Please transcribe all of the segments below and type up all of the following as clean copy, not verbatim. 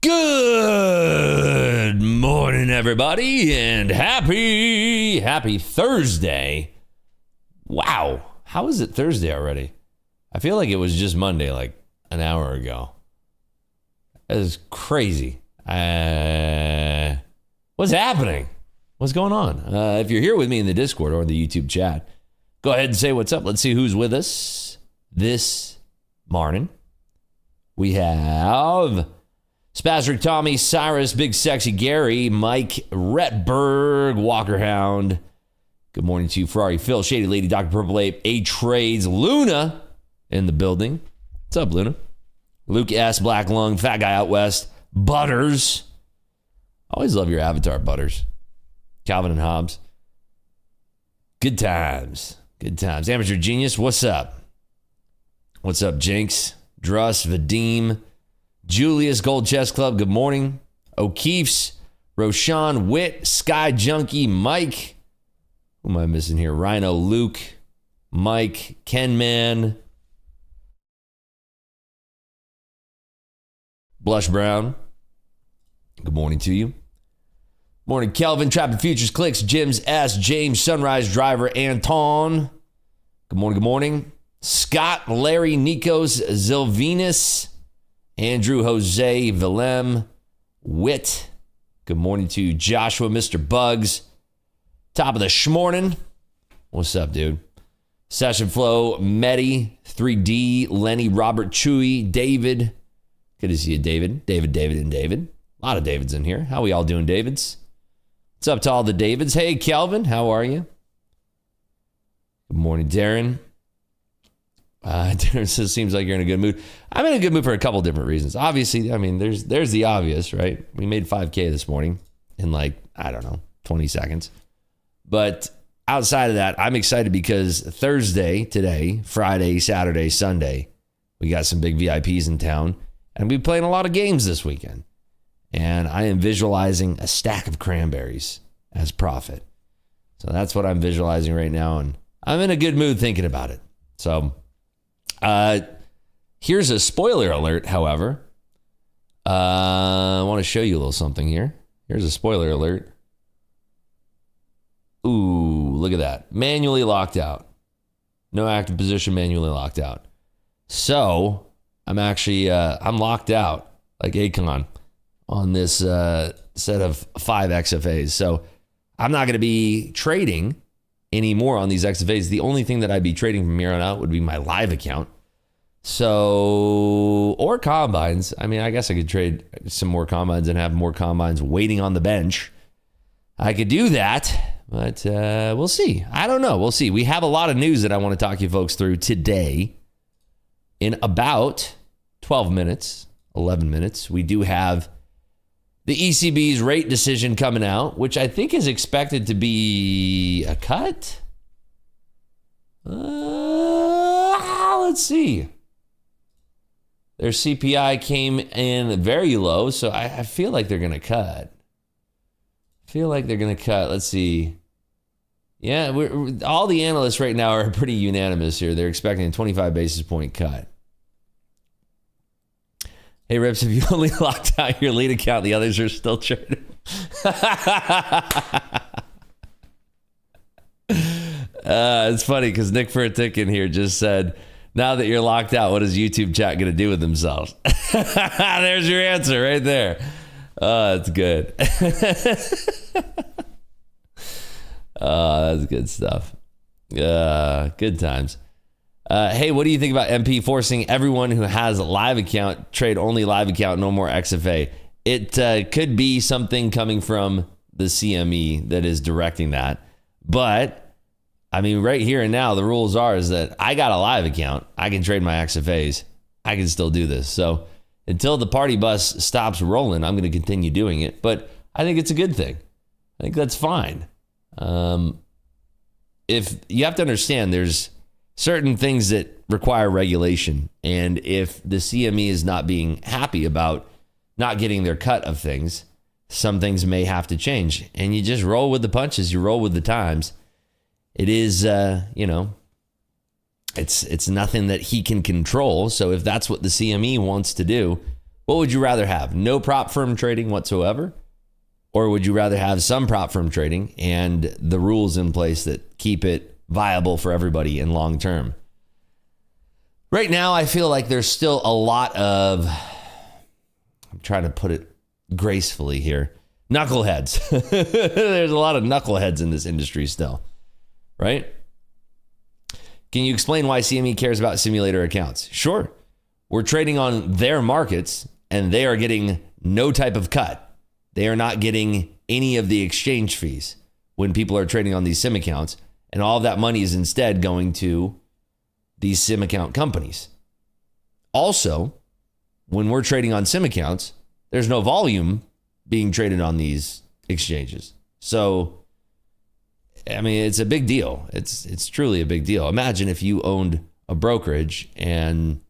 Good morning, everybody, and happy Thursday. Wow, how is it Thursday already? I feel like it was just Monday, like an hour ago. That is crazy. What's happening? What's going on? If you're here with me in the Discord or the YouTube chat, go ahead and say what's up. Let's see who's with us this morning. We have Spasric Tommy, Cyrus, Big Sexy Gary, Mike, Retberg, Walker Hound. Good morning to you, Ferrari Phil, Shady Lady, Dr. Purple Ape, A-Trades, Luna in the building. What's up, Luna? Luke S, Black Lung, Fat Guy Out West, Butters. Always love your avatar, Butters. Calvin and Hobbs. Good times. Good times. Amateur Genius, what's up? What's up, Jinx? Druss, Vadim, Julius, Gold Chess Club, good morning. O'Keefe's, Roshan, Witt, Sky Junkie, Mike. Who am I missing here? Rhino, Luke, Mike, Ken Man, Blush Brown. Good morning to you. Morning, Kelvin, Trapping Futures, Clicks, Jims S, James, Sunrise Driver, Anton. Good morning, good morning. Scott, Larry, Nikos, Zilvinus, Andrew, Jose, Willem, Witt. Good morning to Joshua, Mr. Bugs. Top of the schmorning. What's up, dude? Session Flow, Medi, 3D, Lenny, Robert, Chewy, David. Good to see you, David. David, and David. A lot of Davids in here. How we all doing, Davids? What's up to all the Davids? Hey, Kelvin, how are you? Good morning, Darren. Darren says, seems like you're in a good mood. I'm in a good mood for a couple different reasons. Obviously, I mean, there's the obvious, right? We made 5K this morning in 20 seconds. But outside of that, I'm excited because Thursday, today, Friday, Saturday, Sunday, we got some big VIPs in town. And we'll be playing a lot of games this weekend. And I am visualizing a stack of cranberries as profit. So that's what I'm visualizing right now. And I'm in a good mood thinking about it. So here's a spoiler alert, however. I want to show you a little something here. Here's a spoiler alert. Ooh, look at that. Manually locked out. No active position, manually locked out. So I'm actually, I'm locked out like Akon on this set of 5 XFAs. So I'm not going to be trading anymore on these XFAs. The only thing that I'd be trading from here on out would be my live account. So, or combines. I mean, I guess I could trade some more combines and have more combines waiting on the bench. I could do that, but we'll see. I don't know. We'll see. We have a lot of news that I want to talk you folks through today. In about 12 minutes, 11 minutes, we do have the ECB's rate decision coming out, which I think is expected to be a cut. Let's see. Their CPI came in very low, so I feel like they're going to cut. Let's see. Yeah, all the analysts right now are pretty unanimous here. They're expecting a 25 basis point cut. Hey, Rips, if you only locked out your lead account, the others are still trading. It's funny because Nick Furtick in here just said, now that you're locked out, what is YouTube chat going to do with themselves? There's your answer right there. Oh, that's good. That's good stuff. Good times. Hey, what do you think about MP forcing everyone who has a live account trade only live account, no more XFA? It could be something coming from the CME that is directing that. But I mean, right here and now, the rules is that I got a live account. I can trade my XFAs. I can still do this. So until the party bus stops rolling, I'm going to continue doing it. But I think it's a good thing. I think that's fine. If you have to understand, there's certain things that require regulation. And if the CME is not being happy about not getting their cut of things, some things may have to change. And you just roll with the punches. You roll with the times. It is, it's nothing that he can control. So if that's what the CME wants to do, What would you rather have? No prop firm trading whatsoever? Or would you rather have some prop firm trading and the rules in place that keep it viable for everybody in long term? Right now, I feel like there's still a lot of, I'm trying to put it gracefully here, knuckleheads. There's a lot of knuckleheads in this industry still, right? Can you explain why CME cares about simulator accounts? Sure. We're trading on their markets and they are getting no type of cut. They are not getting any of the exchange fees when people are trading on these sim accounts. And all of that money is instead going to these sim account companies. Also, when we're trading on sim accounts, there's no volume being traded on these exchanges. So, I mean, it's a big deal. It's truly a big deal. Imagine if you owned a brokerage and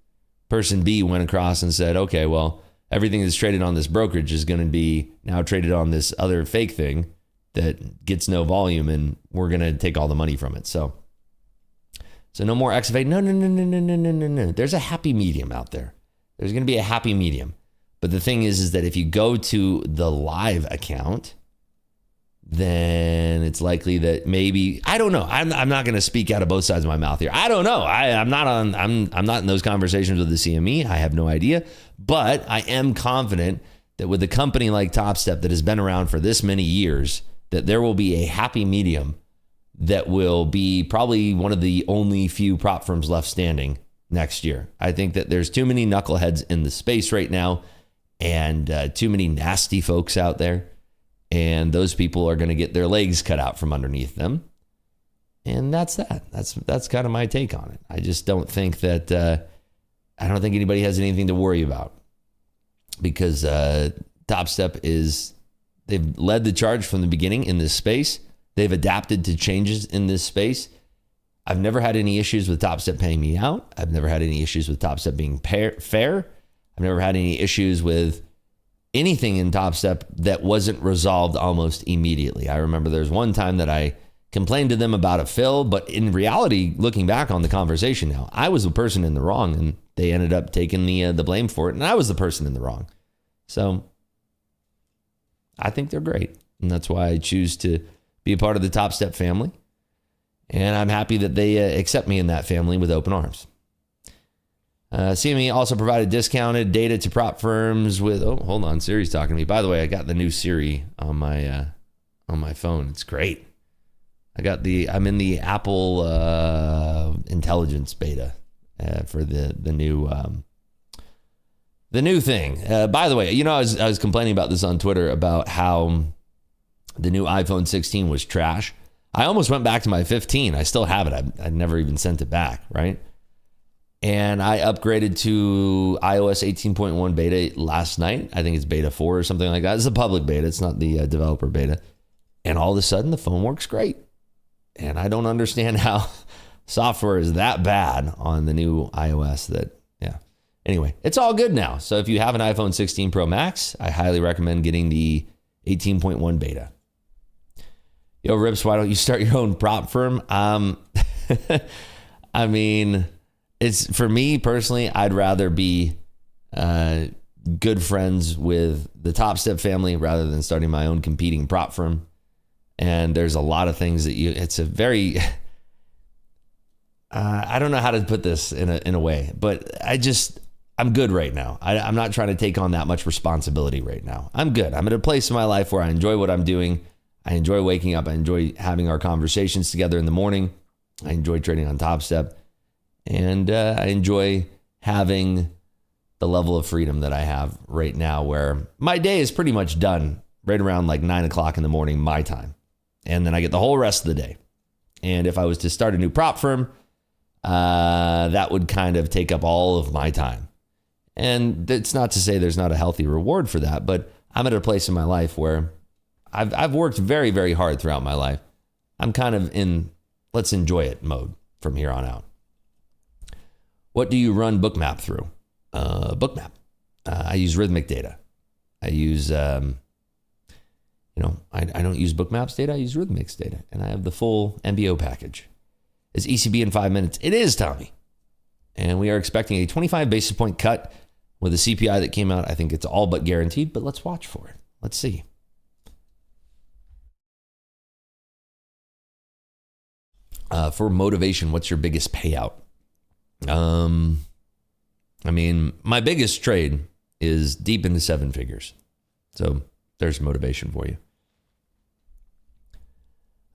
person B went across and said, okay, well, everything that's traded on this brokerage is going to be now traded on this other fake thing that gets no volume, and we're going to take all the money from it. So no more XFA. No. There's a happy medium out there. There's going to be a happy medium. But the thing is that if you go to the live account, then it's likely that maybe, I don't know. I'm not going to speak out of both sides of my mouth here. I don't know. I'm not in those conversations with the CME. I have no idea. But I am confident that with a company like TopStep that has been around for this many years, that there will be a happy medium that will be probably one of the only few prop firms left standing next year. I think that there's too many knuckleheads in the space right now and too many nasty folks out there. And those people are going to get their legs cut out from underneath them. And that's that. That's kind of my take on it. I just don't think that, I don't think anybody has anything to worry about because TopStep they've led the charge from the beginning in this space. They've adapted to changes in this space. I've never had any issues with TopStep paying me out. I've never had any issues with TopStep being fair. I've never had any issues with anything in TopStep that wasn't resolved almost immediately. I remember there's one time that I complained to them about a fill, but in reality, looking back on the conversation now, I was the person in the wrong and they ended up taking the blame for it. And I was the person in the wrong. So I think they're great. And that's why I choose to be a part of the TopStep family. And I'm happy that they accept me in that family with open arms. CME also provided discounted data to prop firms with, oh, hold on, Siri's talking to me. By the way, I got the new Siri on my phone. It's great. I'm in the Apple intelligence beta for the new thing. By the way, I was complaining about this on Twitter about how the new iPhone 16 was trash. I almost went back to my 15. I still have it. I never even sent it back, right? And I upgraded to iOS 18.1 beta last night. I think it's beta 4 or something like that. It's a public beta. It's not the developer beta. And all of a sudden, the phone works great. And I don't understand how software is that bad on the new iOS that, yeah. Anyway, it's all good now. So if you have an iPhone 16 Pro Max, I highly recommend getting the 18.1 beta. Yo, Rips, why don't you start your own prop firm? I mean, it's for me personally, I'd rather be good friends with the TopStep family rather than starting my own competing prop firm. And there's a lot of things that it's a very, I don't know how to put this in a way, but I'm good right now. I'm not trying to take on that much responsibility right now. I'm good. I'm at a place in my life where I enjoy what I'm doing. I enjoy waking up. I enjoy having our conversations together in the morning. I enjoy trading on TopStep. And I enjoy having the level of freedom that I have right now where my day is pretty much done right around like 9 o'clock in the morning, my time. And then I get the whole rest of the day. And if I was to start a new prop firm, that would kind of take up all of my time. And it's not to say there's not a healthy reward for that, but I'm at a place in my life where I've worked very, very hard throughout my life. I'm kind of in let's enjoy it mode from here on out. What do you run Bookmap through? Bookmap. I use Rhythmic data. I use, I don't use Bookmap's data. I use Rhythmic's data. And I have the full MBO package. Is ECB in 5 minutes? It is, Tommy. And we are expecting a 25 basis point cut With the CPI that came out, I think it's all but guaranteed, but let's watch for it. Let's see. For motivation, what's your biggest payout? I mean, my biggest trade is deep into 7 figures. So there's motivation for you.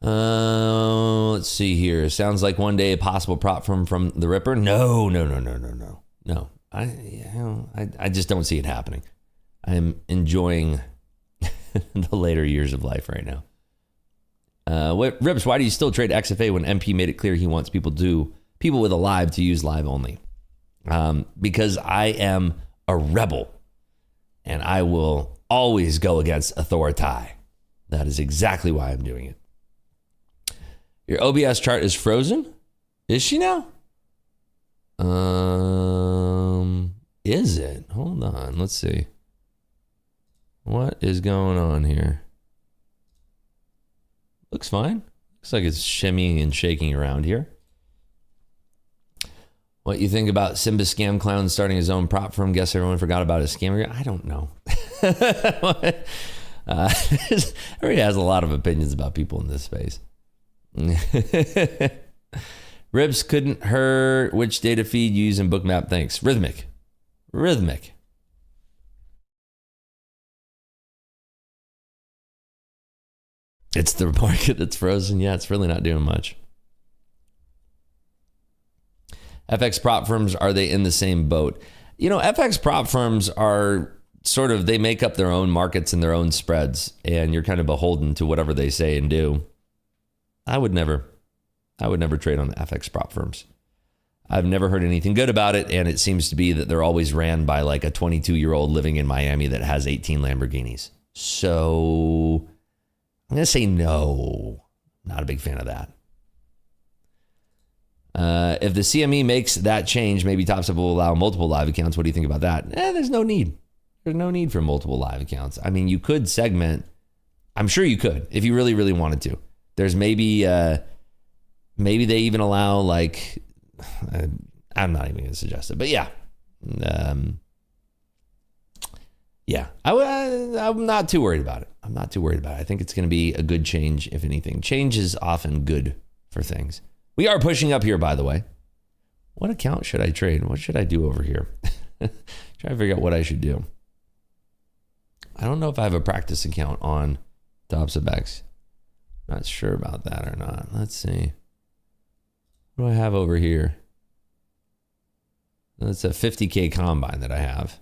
Let's see here. Sounds like one day a possible prop firm from the Ripper. No. I just don't see it happening. I'm enjoying the later years of life right now. Rips, why do you still trade XFA when MP made it clear he wants people with a live to use live only? Because I am a rebel and I will always go against authority. That is exactly why I'm doing it. Your OBS chart is frozen? Is she now? Is it? Hold on. Let's see. What is going on here? Looks fine. Looks like it's shimmying and shaking around here. What you think about Simba Scam Clown starting his own prop firm? Guess everyone forgot about his scammer. I don't know. Everybody has a lot of opinions about people in this space. Ribs couldn't hurt. Which data feed you use in Bookmap? Thanks. Rhythmic. It's the market that's frozen. Yeah, it's really not doing much. FX prop firms, are they in the same boat? You know, FX prop firms are sort of, they make up their own markets and their own spreads, and you're kind of beholden to whatever they say and do. I would never trade on FX prop firms. I've never heard anything good about it, and it seems to be that they're always ran by like a 22-year-old living in Miami that has 18 Lamborghinis. So I'm going to say no. Not a big fan of that. If the CME makes that change, maybe TopStep will allow multiple live accounts. What do you think about that? There's no need. There's no need for multiple live accounts. I mean, you could segment. I'm sure you could if you really, really wanted to. There's maybe they even allow like, I'm not even going to suggest it, but yeah. I'm not too worried about it. I think it's going to be a good change, if anything. Change is often good for things. We are pushing up here, by the way. What account should I trade? What should I do over here? Trying to figure out what I should do. I don't know if I have a practice account on TopStep. Not sure about that or not. Let's see. What do I have over here? That's a 50K combine that I have.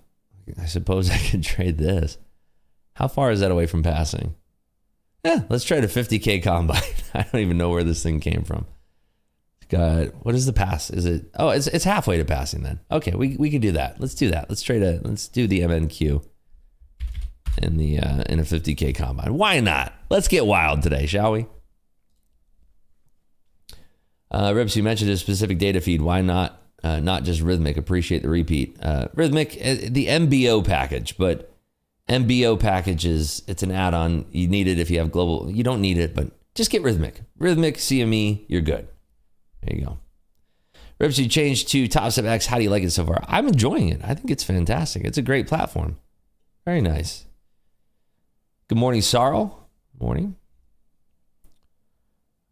I suppose I could trade this. How far is that away from passing? Let's trade a 50K combine. I don't even know where this thing came from. What is the pass? Is it? Oh, it's halfway to passing then. Okay, we could do that. Let's do that. Let's do the MNQ in a 50K combine. Why not? Let's get wild today, shall we? Rips, you mentioned a specific data feed. Why not just Rhythmic? Appreciate the repeat. Rhythmic, the MBO package, but MBO package it's an add-on. You need it if you have global. You don't need it, but just get Rhythmic. Rhythmic, CME, you're good. There you go. Rips, you changed to TopStep X. How do you like it so far? I'm enjoying it. I think it's fantastic. It's a great platform. Very nice. Good morning, Sarl. Morning.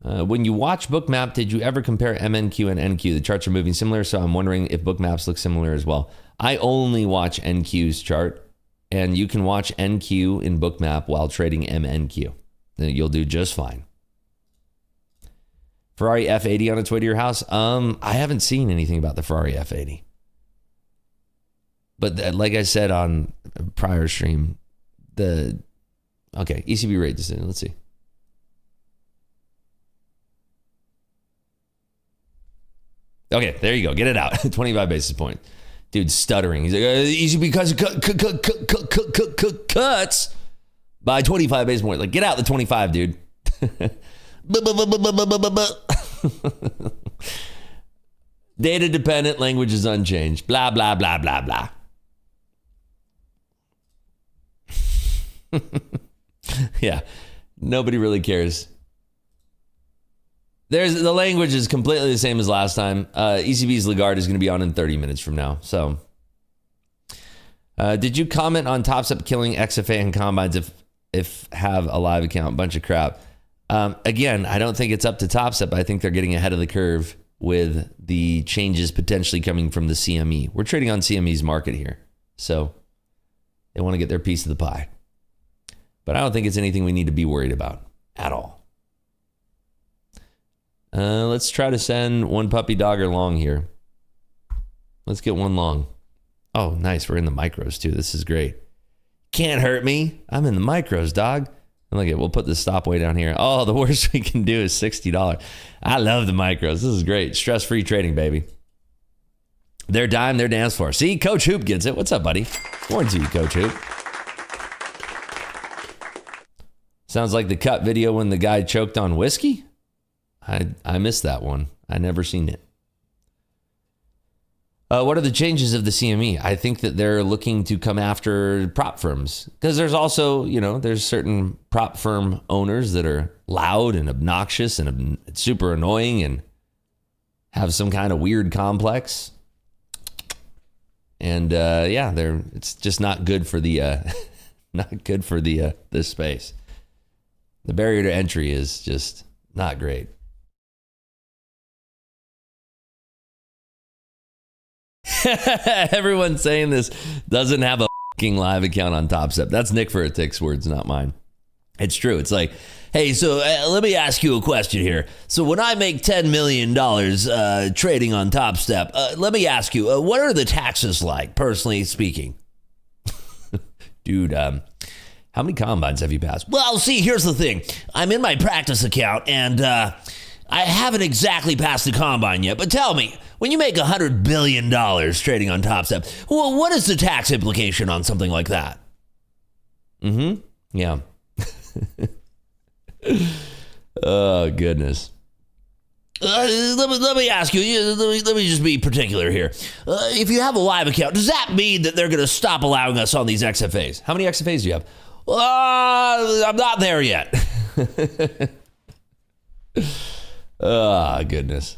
When you watch Bookmap, did you ever compare MNQ and NQ? The charts are moving similar, so I'm wondering if Bookmaps look similar as well. I only watch NQ's chart, and you can watch NQ in Bookmap while trading MNQ. Then you'll do just fine. Ferrari F80 on its way to your house? I haven't seen anything about the Ferrari F80. But like I said on a prior stream, ECB rate decision. Let's see. Okay, there you go. Get it out. 25 basis points. Dude's stuttering. He's like, easy because cuts by 25 basis points. Like, get out the 25, dude. Data dependent, language is unchanged. Blah, blah, blah, blah, blah. Yeah, nobody really cares. The language is completely the same as last time. ECB's Lagarde is going to be on in 30 minutes from now. So Did you comment on Top Step killing XFA and combines if have a live account? Bunch of crap. Again, I don't think it's up to Top Step. I think they're getting ahead of the curve with the changes potentially coming from the CME. We're trading on CME's market here. So they want to get their piece of the pie. But I don't think it's anything we need to be worried about at all. Let's try to send one puppy dogger long here. Let's get one long. Oh, nice. We're in the micros too. This is great. Can't hurt me. I'm in the micros, dog. And look at, we'll put the stop way down here. Oh, the worst we can do is $60. I love the micros. This is great. Stress-free trading, baby. Their dime, their dance floor. See, Coach Hoop gets it. What's up, buddy? Morning to you, Coach Hoop. Sounds like the cut video when the guy choked on whiskey. I missed that one. I never seen it. What are the changes of the CME? I think that they're looking to come after prop firms because there's also, there's certain prop firm owners that are loud and obnoxious and super annoying and have some kind of weird complex. And it's just not good for the this space. The barrier to entry is just not great. Everyone saying this doesn't have a fucking live account on Top Step. That's Nick for a Tick's words, not mine. It's true. It's like, hey, so let me ask you a question here. So when I make $10 million trading on Top Step, let me ask you, what are the taxes like, personally speaking? Dude, how many combines have you passed? Well, see, here's the thing. I'm in my practice account, and I haven't exactly passed the combine yet. But tell me, when you make $100 billion trading on Top Step, well, what is the tax implication on something like that? Yeah. Oh, goodness. Let me ask you, let me just be particular here. If you have a live account, does that mean that they're going to stop allowing us on these XFAs? How many XFAs do you have? I'm not there yet. Oh, goodness.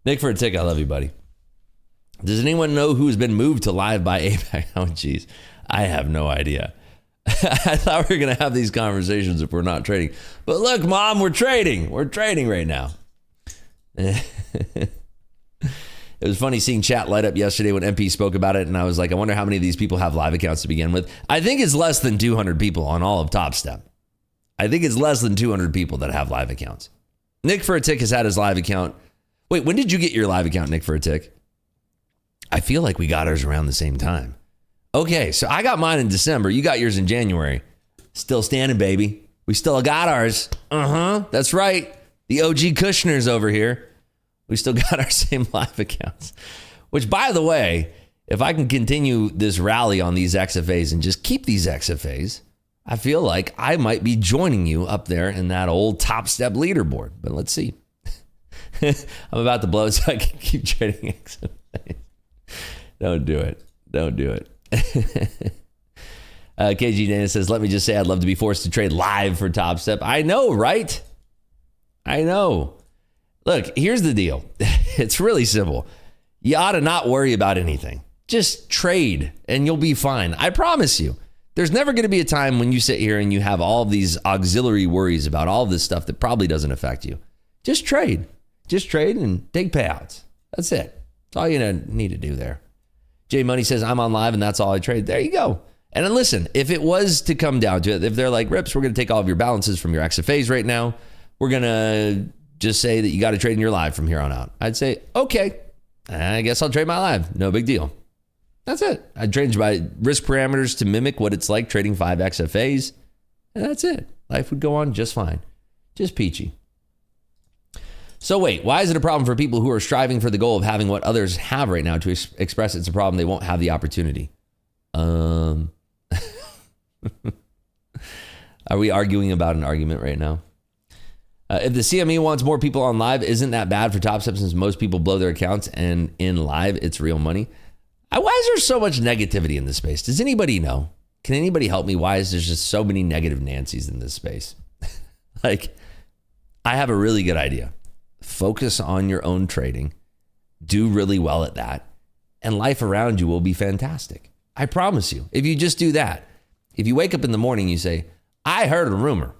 Nick for a tick, I love you, buddy. Does anyone know who's been moved to live by APAC? Oh, geez. I have no idea. I thought we were going to have these conversations if we're not trading. But look, Mom, we're trading. We're trading right now. It was funny seeing chat light up yesterday when MP spoke about it, and I was like, I wonder how many of these people have live accounts to begin with. I think it's less than 200 people on all of Top Step. I think it's less than 200 people that have live accounts. Nick for a tick has had his live account. Wait, when did you get your live account, Nick for a tick? I feel like we got ours around the same time. Okay, so I got mine in December. You got yours in January. Still standing, baby. We still got ours. That's right. The OG Kushners over here. We still got our same live accounts. Which, by the way, if I can continue this rally on these XFAs and just keep these XFAs, I feel like I might be joining you up there in that old Top Step leaderboard. But let's see. I'm about to blow it so I can keep trading XFAs. Don't do it. Don't do it. KG Dana says, let me just say I'd love to be forced to trade live for Top Step. I know, right? I know. Look, here's the deal. It's really simple. You ought to not worry about anything. Just trade and you'll be fine. I promise you. There's never going to be a time when you sit here and you have all of these auxiliary worries about all of this stuff that probably doesn't affect you. Just trade. Just trade and take payouts. That's it. That's all you need to do there. Jay Money says, I'm on live and that's all I trade. There you go. And then listen, if it was to come down to it, if they're like, Rips, we're going to take all of your balances from your XFAs right now. We're going to just say that you got to trade in your live from here on out. I'd say, okay, I guess I'll trade my live. No big deal. That's it. I'd change my risk parameters to mimic what it's like trading 5 XFAs. And that's it. Life would go on just fine. Just peachy. So wait, why is it a problem for people who are striving for the goal of having what others have right now to express it's a problem they won't have the opportunity? Are we arguing about an argument right now? If the CME wants more people on live, isn't that bad for Top Step since most people blow their accounts and in live, it's real money? Why is there so much negativity in this space? Does anybody know? Can anybody help me? Why is there just so many negative Nancy's in this space? Like, I have a really good idea. Focus on your own trading. Do really well at that. and life around you will be fantastic. I promise you. If you just do that, if you wake up in the morning, you say, I heard a rumor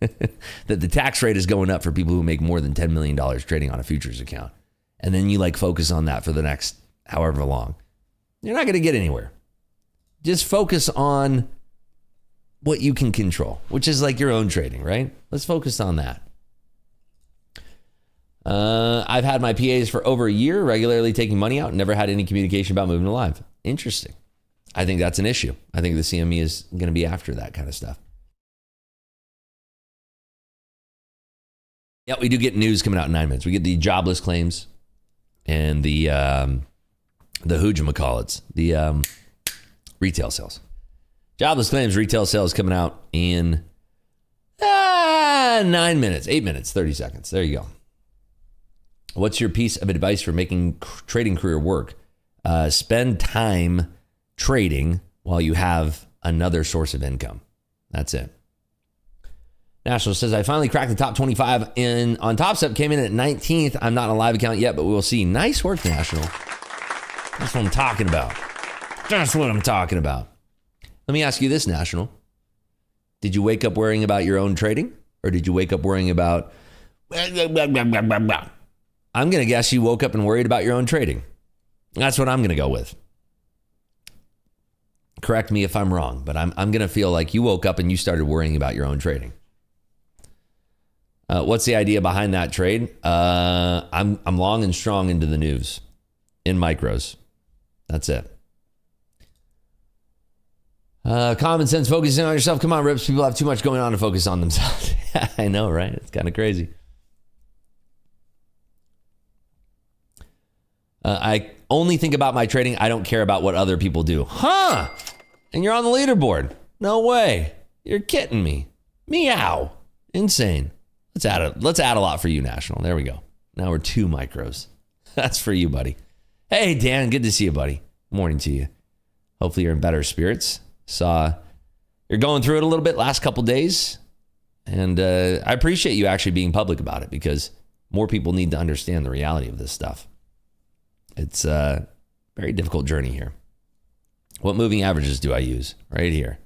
that the tax rate is going up for people who make more than $10 million trading on a futures account. And then you focus on that for the next however long. You're not going to get anywhere. Just focus on what you can control, which is your own trading, right? Let's focus on that. I've had my PAs for over a year, regularly taking money out, never had any communication about moving to live. Interesting. I think that's an issue. I think the CME is going to be after that kind of stuff. Yeah, we do get news coming out in 9 minutes. We get the jobless claims and the whoojamacallits, the retail sales. Jobless claims, retail sales coming out in 9 minutes, 8 minutes, 30 seconds. There you go. What's your piece of advice for making trading career work? Spend time trading while you have another source of income. That's it. National says, I finally cracked the top 25 on Top Step, came in at 19th. I'm not in a live account yet, but we'll see. Nice work, National. That's what I'm talking about. That's what I'm talking about. Let me ask you this, National. Did you wake up worrying about your own trading? Or did you wake up worrying about... I'm going to guess you woke up and worried about your own trading. That's what I'm going to go with. Correct me if I'm wrong, but I'm going to feel like you woke up and you started worrying about your own trading. What's the idea behind that trade? I'm long and strong into the news in micros. That's it. Common sense, focusing on yourself. Come on, Rips. People have too much going on to focus on themselves. I know, right? It's kind of crazy. I only think about my trading. I don't care about what other people do. Huh? And you're on the leaderboard. No way. You're kidding me. Meow. Insane. Let's add a lot for you, National. There we go. Now we're 2 micros. That's for you, buddy. Hey, Dan. Good to see you, buddy. Morning to you. Hopefully you're in better spirits. Saw you're going through it a little bit last couple days. And I appreciate you actually being public about it because more people need to understand the reality of this stuff. It's a very difficult journey here. What moving averages do I use? Right here.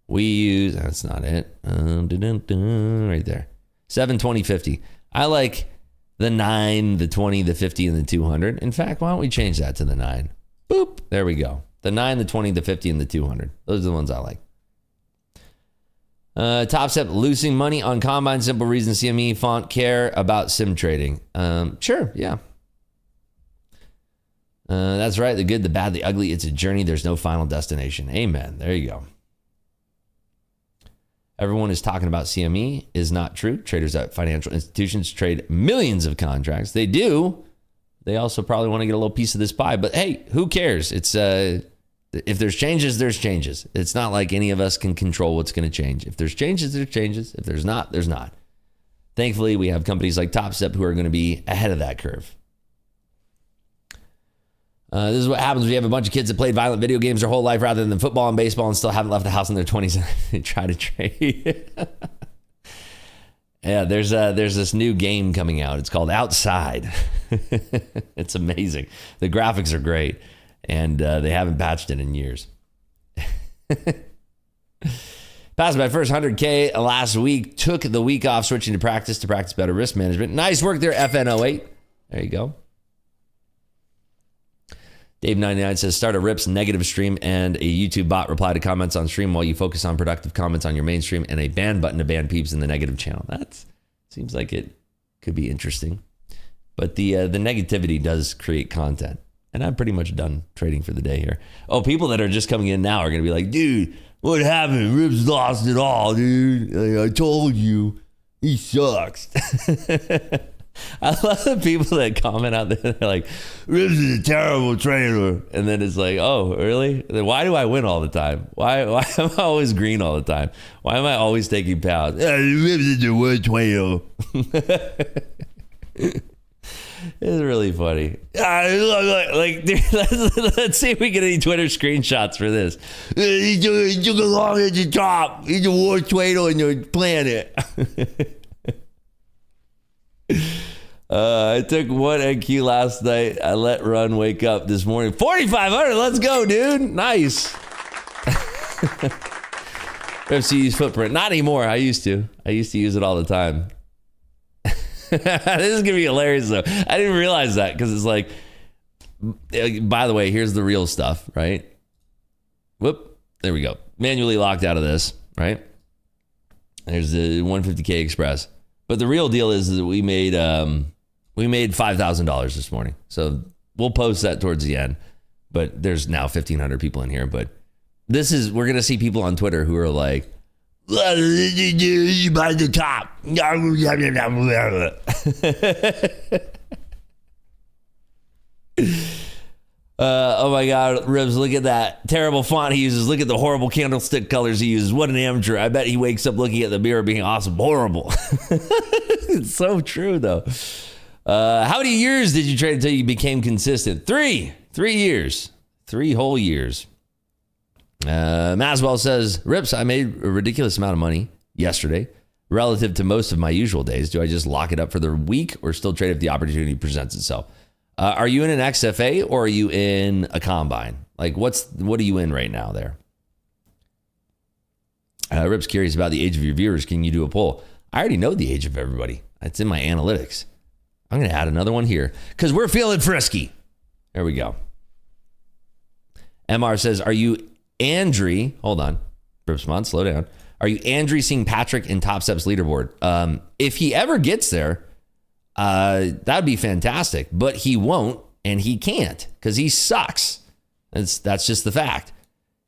We use, that's not it. Right there. 7, 20, 50. I like the 9, the 20, the 50, and the 200. In fact, why don't we change that to the 9? Boop. There we go. The 9, the 20, the 50, and the 200. Those are the ones I like. Top Step, losing money on Combine. Simple reason CME font care about sim trading. Sure, yeah. That's right. The good, the bad, the ugly. It's a journey. There's no final destination. Amen. There you go. Everyone is talking about CME is not true. Traders at financial institutions trade millions of contracts. They do. They also probably want to get a little piece of this pie. But hey, who cares? It's if there's changes, there's changes. It's not like any of us can control what's going to change. If there's changes, there's changes. If there's not, there's not. Thankfully, we have companies like Top Step who are going to be ahead of that curve. This is what happens when you have a bunch of kids that played violent video games their whole life rather than football and baseball and still haven't left the house in their 20s and they try to trade. Yeah, there's this new game coming out. It's called Outside. It's amazing. The graphics are great, and they haven't patched it in years. Passed my first 100K last week. Took the week off, switching to practice better risk management. Nice work there, FN08. There you go. Dave99 says, start a Rips negative stream and a YouTube bot reply to comments on stream while you focus on productive comments on your main stream and a ban button to ban peeps in the negative channel. That seems like it could be interesting. But the negativity does create content. And I'm pretty much done trading for the day here. Oh, people that are just coming in now are going to be like, dude, what happened? Rips lost it all, dude. Like, I told you. He sucks. I love the people that comment out there. They're like, Rips is a terrible trader. And then it's like, oh, really? Then why do I win all the time? Why am I always green all the time? Why am I always taking pounds? Rips is the worst trader. It's really funny. Like, dude, let's see if we get any Twitter screenshots for this. He took a long at the top. He's the worst trader on the planet. I took one NQ last night. I let Run wake up this morning. 4,500. Let's go, dude. Nice. FCU's footprint. Not anymore. I used to use it all the time. This is going to be hilarious, though. I didn't realize that because it's like, by the way, here's the real stuff, right? Whoop. There we go. Manually locked out of this, right? There's the 150K Express. But the real deal is that we made $5,000 this morning. So we'll post that towards the end. But there's now 1,500 people in here. But we're going to see people on Twitter who are like, you buy the top. Oh my God, Ribs, look at that terrible font he uses. Look at the horrible candlestick colors he uses. What an amateur. I bet he wakes up looking at the mirror being awesome. Horrible. It's so true, though. How many years did you trade until you became consistent? 3 years. 3 whole years. Maswell says, Rips, I made a ridiculous amount of money yesterday relative to most of my usual days. Do I just lock it up for the week or still trade if the opportunity presents itself? Are you in an XFA or are you in a combine? Like what are you in right now there? Rip's curious about the age of your viewers. Can you do a poll? I already know the age of everybody. It's in my analytics. I'm going to add another one here because we're feeling frisky. There we go. MR says, are you Andre? Hold on. Ripsmont, slow down. Are you Andre seeing Patrick in Top Steps leaderboard? If he ever gets there, that'd be fantastic, but he won't and he can't because he sucks. That's just the fact.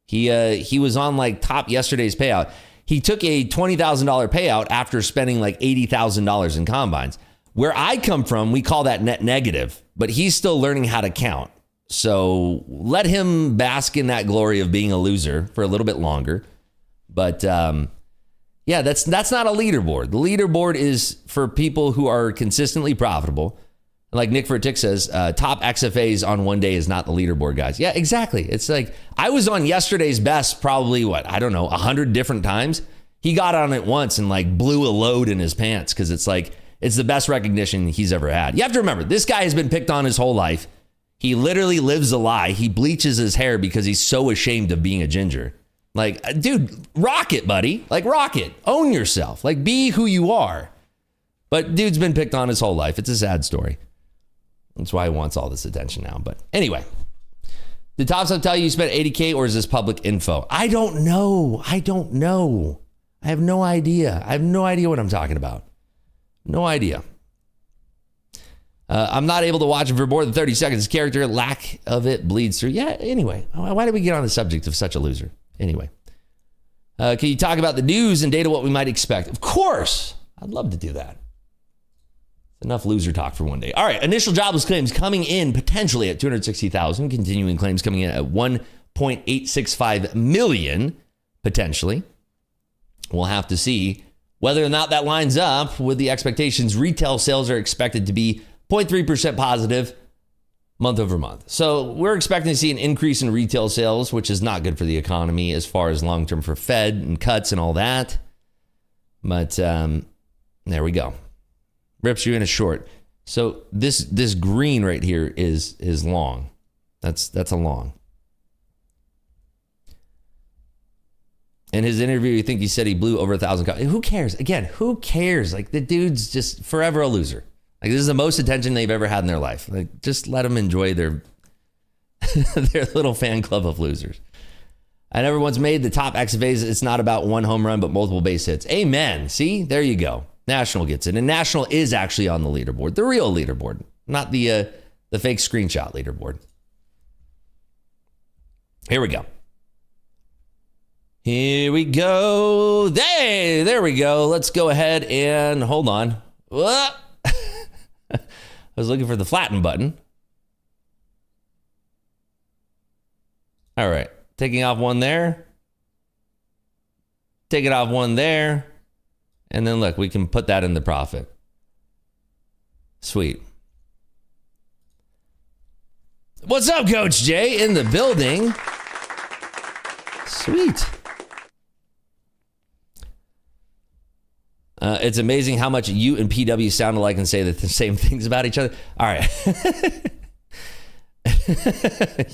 He was on like top yesterday's payout. He took a $20,000 payout after spending like $80,000 in combines. Where I come from, we call that net negative, but he's still learning how to count. So let him bask in that glory of being a loser for a little bit longer. But yeah, that's not a leaderboard. The leaderboard is for people who are consistently profitable. Like Nick Vertick says, top XFAs on one day is not the leaderboard, guys. Yeah, exactly. It's like I was on yesterday's best probably, 100 different times. He got on it once and like blew a load in his pants because it's like, it's the best recognition he's ever had. You have to remember, this guy has been picked on his whole life. He literally lives a lie. He bleaches his hair because he's so ashamed of being a ginger. Like, dude, rock it, buddy. Like, rock it. Own yourself. Like, be who you are. But dude's been picked on his whole life. It's a sad story. That's why he wants all this attention now. But anyway, did Top Step tell you spent 80K or is this public info? I don't know. I have no idea. I have no idea what I'm talking about. No idea. I'm not able to watch him for more than 30 seconds. Character, lack of it bleeds through. Yeah, anyway. Why did we get on the subject of such a loser? Anyway. Can you talk about the news and data, what we might expect? Of course. I'd love to do that. Enough loser talk for one day. All right. Initial jobless claims coming in potentially at 260,000. Continuing claims coming in at 1.865 million potentially. We'll have to see whether or not that lines up with the expectations. Retail sales are expected to be 0.3% positive month over month. So we're expecting to see an increase in retail sales, which is not good for the economy as far as long-term for Fed and cuts and all that. But there we go. Rips, you're in a short. So this green right here is long. That's a long. In his interview, you think he said he blew over 1,000. Who cares? Again, who cares? Like the dude's just forever a loser. Like this is the most attention they've ever had in their life. Like just let them enjoy their their little fan club of losers. I never once made the top XFAs. It's not about one home run, but multiple base hits. Amen. See, there you go. National gets it, and National is actually on the leaderboard, the real leaderboard, not the fake screenshot leaderboard. Here we go. Here we go. Hey, there we go. Let's go ahead and hold on. I was looking for the flatten button. All right. Taking off one there. Taking off one there. And then look, we can put that in the profit. Sweet. What's up, Coach Jay? In the building. Sweet. It's amazing how much you and PW sound alike and say the same things about each other. All right.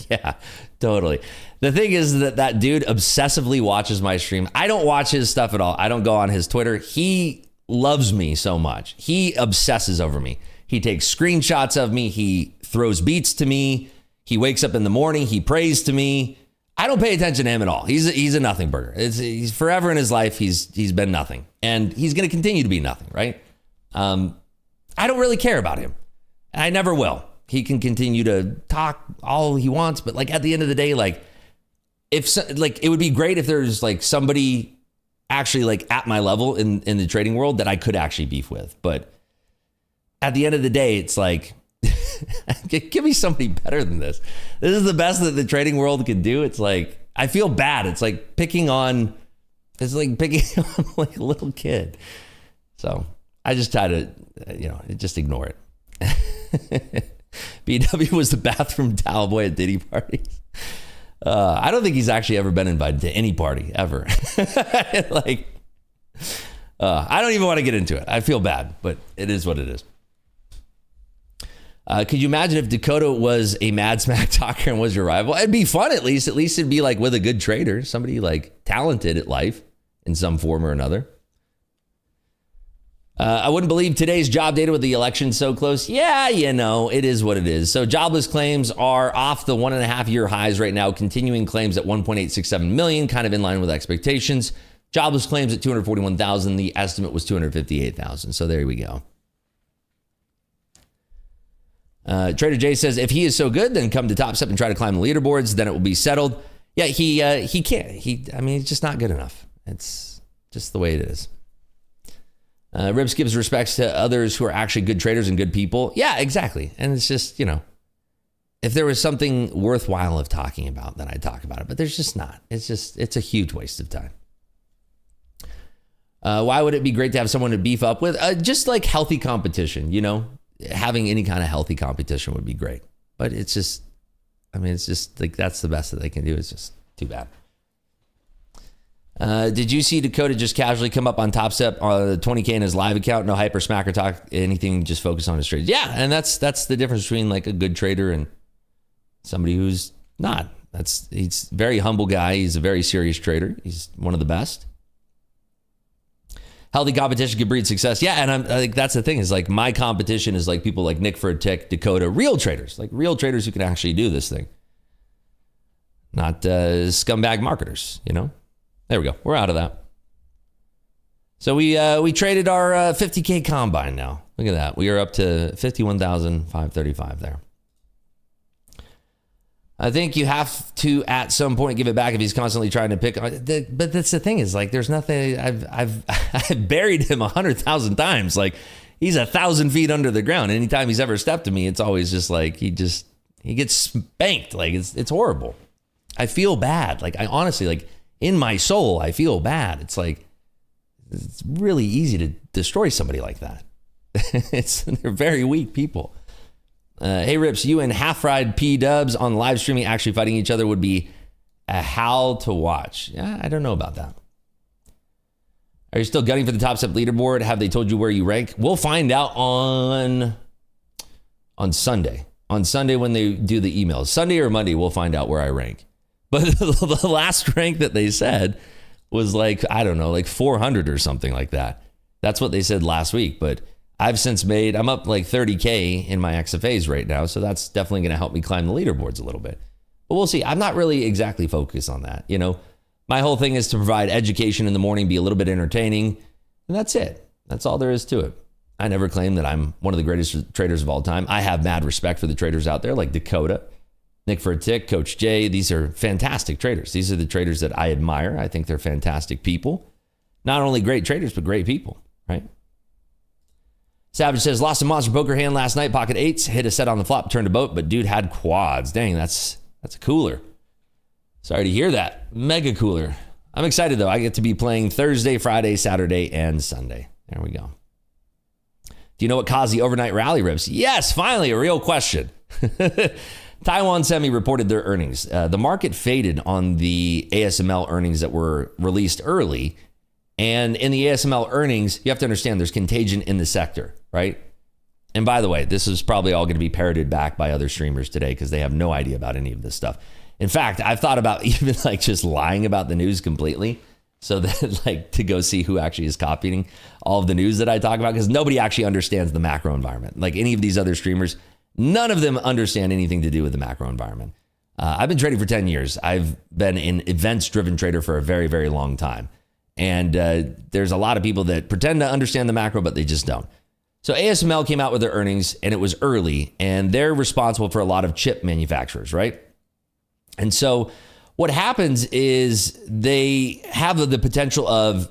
Yeah, totally. The thing is that dude obsessively watches my stream. I don't watch his stuff at all. I don't go on his Twitter. He loves me so much. He obsesses over me. He takes screenshots of me. He throws beats to me. He wakes up in the morning. He prays to me. I don't pay attention to him at all. He's a nothing burger. He's forever in his life. He's been nothing, and he's going to continue to be nothing. Right? I don't really care about him. I never will. He can continue to talk all he wants, but like at the end of the day, like it would be great if there's like somebody actually like at my level in the trading world that I could actually beef with. But at the end of the day, it's like, give me somebody better than this. This is the best that the trading world can do. It's like, I feel bad. It's like picking on like a little kid. So I just try to, just ignore it. BW was the bathroom towel boy at Diddy parties. I don't think he's actually ever been invited to any party ever. I don't even want to get into it. I feel bad, but it is what it is. Could you imagine if Dakota was a mad smack talker and was your rival? It'd be fun at least. At least it'd be like with a good trader, somebody like talented at life in some form or another. I wouldn't believe today's job data with the election so close. Yeah, it is what it is. So jobless claims are off the 1.5 year highs right now. Continuing claims at 1.867 million, kind of in line with expectations. Jobless claims at 241,000. The estimate was 258,000. So there we go. Trader J says, if he is so good, then come to Top Step and try to climb the leaderboards. Then it will be settled. Yeah, he can't. He's just not good enough. It's just the way it is. Ribs gives respects to others who are actually good traders and good people. Yeah, exactly. And it's just, if there was something worthwhile of talking about, then I'd talk about it. But there's just not. It's a huge waste of time. Why would it be great to have someone to beef up with? Just like healthy competition, having any kind of healthy competition would be great. But it's just like that's the best that they can do. It's just too bad. Did you see Dakota just casually come up on Top Step on 20K in his live account? No hype or smack or talk anything, just focus on his trades. Yeah, and that's the difference between like a good trader and somebody who's not. He's a very humble guy. He's a very serious trader. He's one of the best. Healthy competition can breed success. Yeah, and I think that's the thing is like my competition is like people like Nick for a Tick, Dakota, real traders who can actually do this thing. Not scumbag marketers, There we go. We're out of that. So we traded our 50K combine now. Look at that. We are up to 51,535 there. I think you have to at some point give it back if he's constantly trying to pick. But that's the thing is like there's nothing. I've buried him 100,000 times. Like he's 1,000 feet under the ground. Anytime he's ever stepped to me, it's always just like he gets spanked. Like it's horrible. I feel bad. Like I honestly like. In my soul, I feel bad. It's like, it's really easy to destroy somebody like that. They're very weak people. Hey, Rips, you and half-fried P-dubs on live streaming actually fighting each other would be a howl to watch. Yeah, I don't know about that. Are you still gunning for the Top Step leaderboard? Have they told you where you rank? We'll find out on Sunday. On Sunday when they do the emails. Sunday or Monday, we'll find out where I rank. But the last rank that they said was like, I don't know, like 400 or something like that. That's what they said last week. But I've since I'm up like 30K in my XFAs right now. So that's definitely going to help me climb the leaderboards a little bit. But we'll see. I'm not really exactly focused on that. My whole thing is to provide education in the morning, be a little bit entertaining. And that's it. That's all there is to it. I never claim that I'm one of the greatest traders of all time. I have mad respect for the traders out there like Dakota, Nick for a Tick, Coach Jay. These are fantastic traders. These are the traders that I admire. I think they're fantastic people. Not only great traders, but great people, right? Savage says, lost a monster poker hand last night, pocket eights, hit a set on the flop, turned a boat, but dude had quads. Dang, that's a cooler. Sorry to hear that. Mega cooler. I'm excited though. I get to be playing Thursday, Friday, Saturday, and Sunday. There we go. Do you know what caused the overnight rally, Rips? Yes, finally, a real question. Taiwan Semi reported their earnings. The market faded on the ASML earnings that were released early, And in the ASML earnings, you have to understand there's contagion in the sector, right? And by the way, this is probably all going to be parroted back by other streamers today because they have no idea about any of this stuff. In fact, I've thought about even like just lying about the news completely so that like to go see who actually is copying all of the news that I talk about, because nobody actually understands the macro environment. Like any of these other streamers, none of them understand anything to do with the macro environment. I've been trading for 10 years. I've been an events-driven trader for a very, very long time. And there's a lot of people that pretend to understand the macro, but they just don't. So ASML came out with their earnings, and it was early, and they're responsible for a lot of chip manufacturers, right? And so what happens is they have the potential of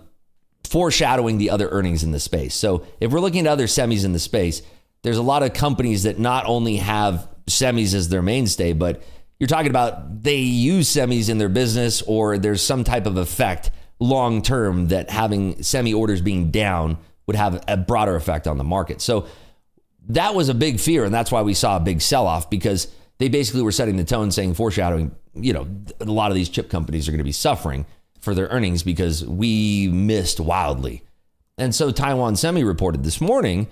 foreshadowing the other earnings in the space. So if we're looking at other semis in the space, there's a lot of companies that not only have semis as their mainstay, but you're talking about they use semis in their business, or there's some type of effect long term that having semi orders being down would have a broader effect on the market. So that was a big fear, and that's why we saw a big sell-off, because they basically were setting the tone, saying, foreshadowing, you know, a lot of these chip companies are going to be suffering for their earnings because we missed wildly. And so Taiwan Semi reported this morning,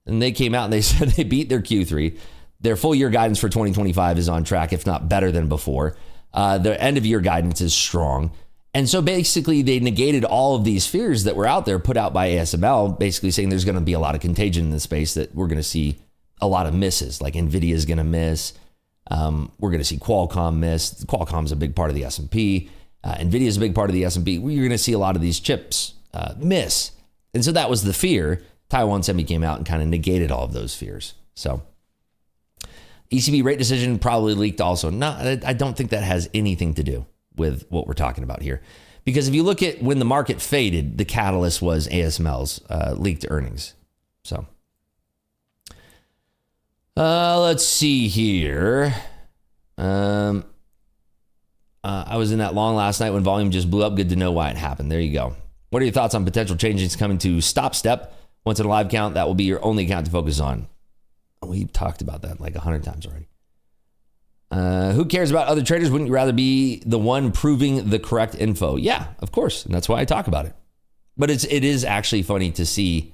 and they came out and they said they beat their Q3. Their full year guidance for 2025 is on track, if not better than before. Their end of year guidance is strong. And so basically they negated all of these fears that were out there put out by ASML, basically saying there's going to be a lot of contagion in the space, that we're going to see a lot of misses, like NVIDIA is going to miss. We're going to see Qualcomm miss. Qualcomm's a big part of the S&P. NVIDIA is a big part of the S&P. We're going to see a lot of these chips miss. And so that was the fear. Taiwan Semi came out and kind of negated all of those fears. So ECB rate decision probably leaked also. No, I don't think that has anything to do with what we're talking about here. Because if you look at when the market faded, the catalyst was ASML's leaked earnings. So let's see here. I was in that long last night when volume just blew up. Good to know why it happened. There you go. What are your thoughts on potential changes coming to Stop Step? Once in a live count, that will be your only account to focus on. We've talked about that like 100 times already. Who cares about other traders? Wouldn't you rather be the one proving the correct info? Yeah, of course. And that's why I talk about it. But it is actually funny to see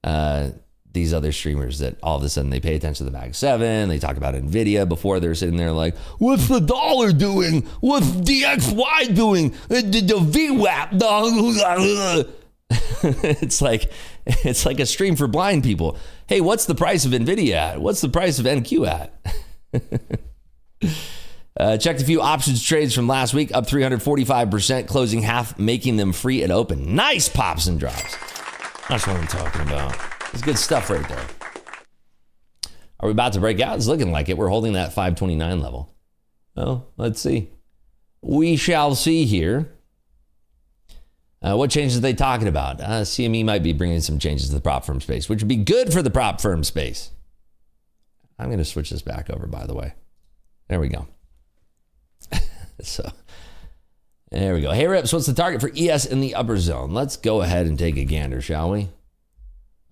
these other streamers that all of a sudden they pay attention to the Mag 7. They talk about NVIDIA before they're sitting there like, what's the dollar doing? What's DXY doing? The VWAP. It's like a stream for blind people. Hey, what's the price of NVIDIA at? What's the price of NQ at? Checked a few options trades from last week, up 345%, closing half, making them free at open. Nice pops and drops. That's what I'm talking about. It's good stuff right there. Are we about to break out? It's looking like it. We're holding that 529 level. Well, let's see. We shall see here. What changes are they talking about? CME might be bringing some changes to the prop firm space, which would be good for the prop firm space. I'm going to switch this back over, by the way. There we go. So, there we go. Hey, Rips, what's the target for ES in the upper zone? Let's go ahead and take a gander, shall we?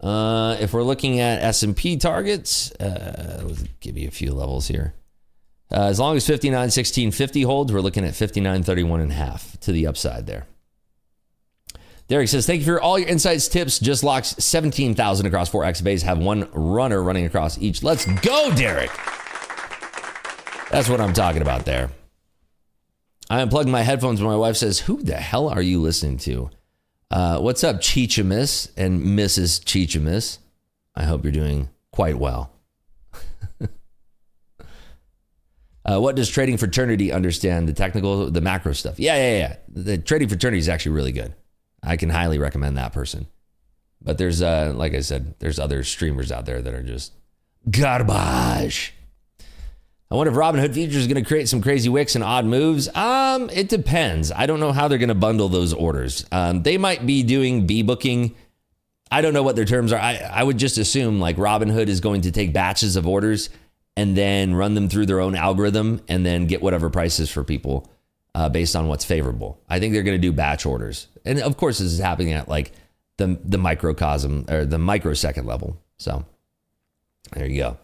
If we're looking at S&P targets, let's give you a few levels here. As long as 59.1650 holds, we're looking at 59.31.5 to the upside there. Derek says, thank you for all your insights, tips. Just locked 17,000 across 4 XBAs. Have one runner running across each. Let's go, Derek. That's what I'm talking about there. I unplugged my headphones when my wife says, who the hell are you listening to? What's up, Cheechamus and Mrs. Cheechamus? I hope you're doing quite well. What does Trading Fraternity understand? The technical, the macro stuff. Yeah. The Trading Fraternity is actually really good. I can highly recommend that person. But there's, like I said, there's other streamers out there that are just garbage. I wonder if Robinhood Futures is going to create some crazy wicks and odd moves. It depends. I don't know how they're going to bundle those orders. They might be doing B-booking. I don't know what their terms are. I would just assume like Robinhood is going to take batches of orders and then run them through their own algorithm and then get whatever prices for people based on what's favorable. I think they're going to do batch orders. And of course, this is happening at like the microcosm or the microsecond level. So there you go.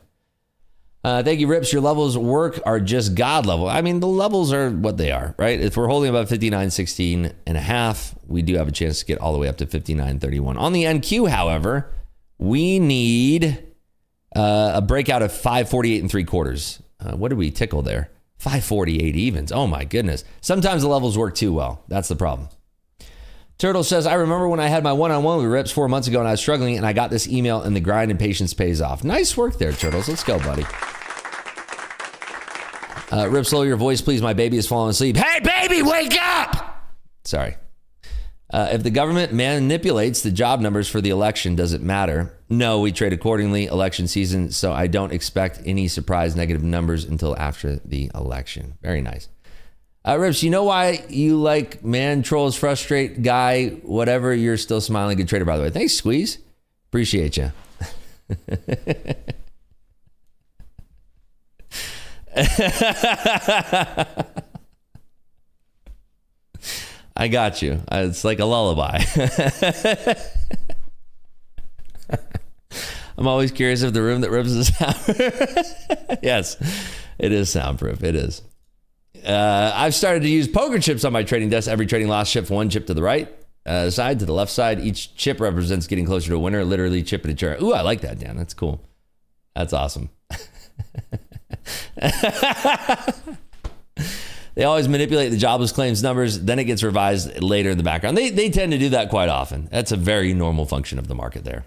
Thank you, Rips. Your levels work are just God level. I mean, the levels are what they are, right? If we're holding about 59.16 and a half, we do have a chance to get all the way up to 59.31. On the NQ, however, we need a breakout of 548 and 3/4. What did we tickle there? 548 evens. Oh my goodness. Sometimes the levels work too well. That's the problem. Turtle says, I remember when I had my one-on-one with Rips 4 months ago and I was struggling and I got this email and the grind and patience pays off. Nice work there, Turtles. Let's go, buddy. Rips, lower your voice, please. My baby is falling asleep. Hey, baby, wake up! Sorry. If the government manipulates the job numbers for the election, does it matter? No, we trade accordingly. Election season, so I don't expect any surprise negative numbers until after the election. Very nice. Rips, you know why you like man trolls, frustrate guy, whatever. You're still smiling. Good trader, by the way. Thanks, Squeeze. Appreciate you. I got you. It's like a lullaby. I'm always curious if the room that Rips is soundproof. Yes, it is soundproof. It is. I've started to use poker chips on my trading desk. Every trading loss shifts one chip to the right side, to the left side. Each chip represents getting closer to a winner, literally chip and a chair. Ooh, I like that, Dan. That's cool. That's awesome. They always manipulate the jobless claims numbers, then it gets revised later in the background. They tend to do that quite often. That's a very normal function of the market there.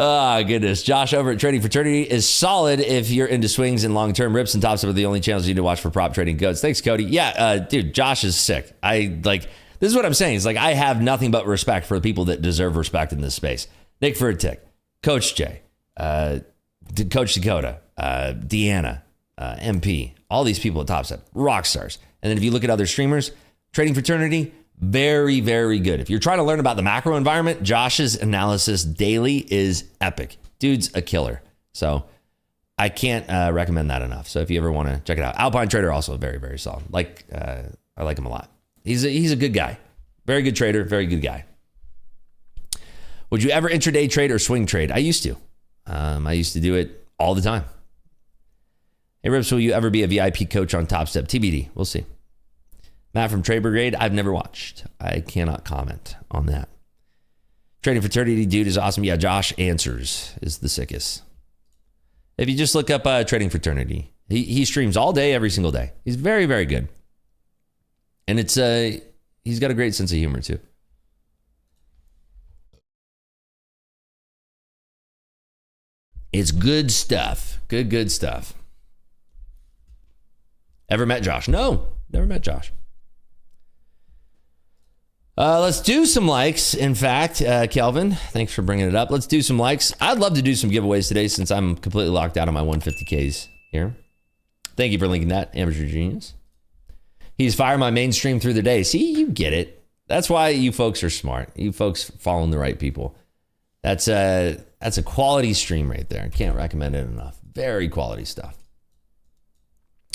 Oh, goodness. Josh over at Trading Fraternity is solid if you're into swings and long-term. Rips and tops are the only channels you need to watch for prop trading goats. Thanks, Cody. Yeah, dude, Josh is sick. this is what I'm saying. It's like I have nothing but respect for the people that deserve respect in this space. Nick Furtick, Coach Jay, Coach Dakota, Deanna, MP, all these people at Top Step, rock stars. And then if you look at other streamers, Trading Fraternity, very, very good. If you're trying to learn about the macro environment, Josh's analysis daily is epic. Dude's a killer. So I can't recommend that enough. So if you ever want to check it out. Alpine Trader also very, very solid. I like him a lot. He's a good guy. Very good trader, very good guy. Would you ever intraday trade or swing trade? I used to. I used to do it all the time. Hey, Rips, will you ever be a VIP coach on Top Step? TBD. We'll see. Matt from Trade Brigade, I've never watched. I cannot comment on that. Trading Fraternity dude is awesome. Yeah, Josh Answers is the sickest. If you just look up Trading Fraternity, he streams all day, every single day. He's very, very good. And he's got a great sense of humor too. It's good stuff. Good stuff. Ever met Josh? No, never met Josh. Let's do some likes. In fact, Kelvin, thanks for bringing it up. Let's do some likes. I'd love to do some giveaways today since I'm completely locked out on my 150Ks here. Thank you for linking that, Amateur Genius. He's firing my mainstream through the day. See, you get it. That's why you folks are smart. You folks following the right people. That's a quality stream right there. I can't recommend it enough. Very quality stuff.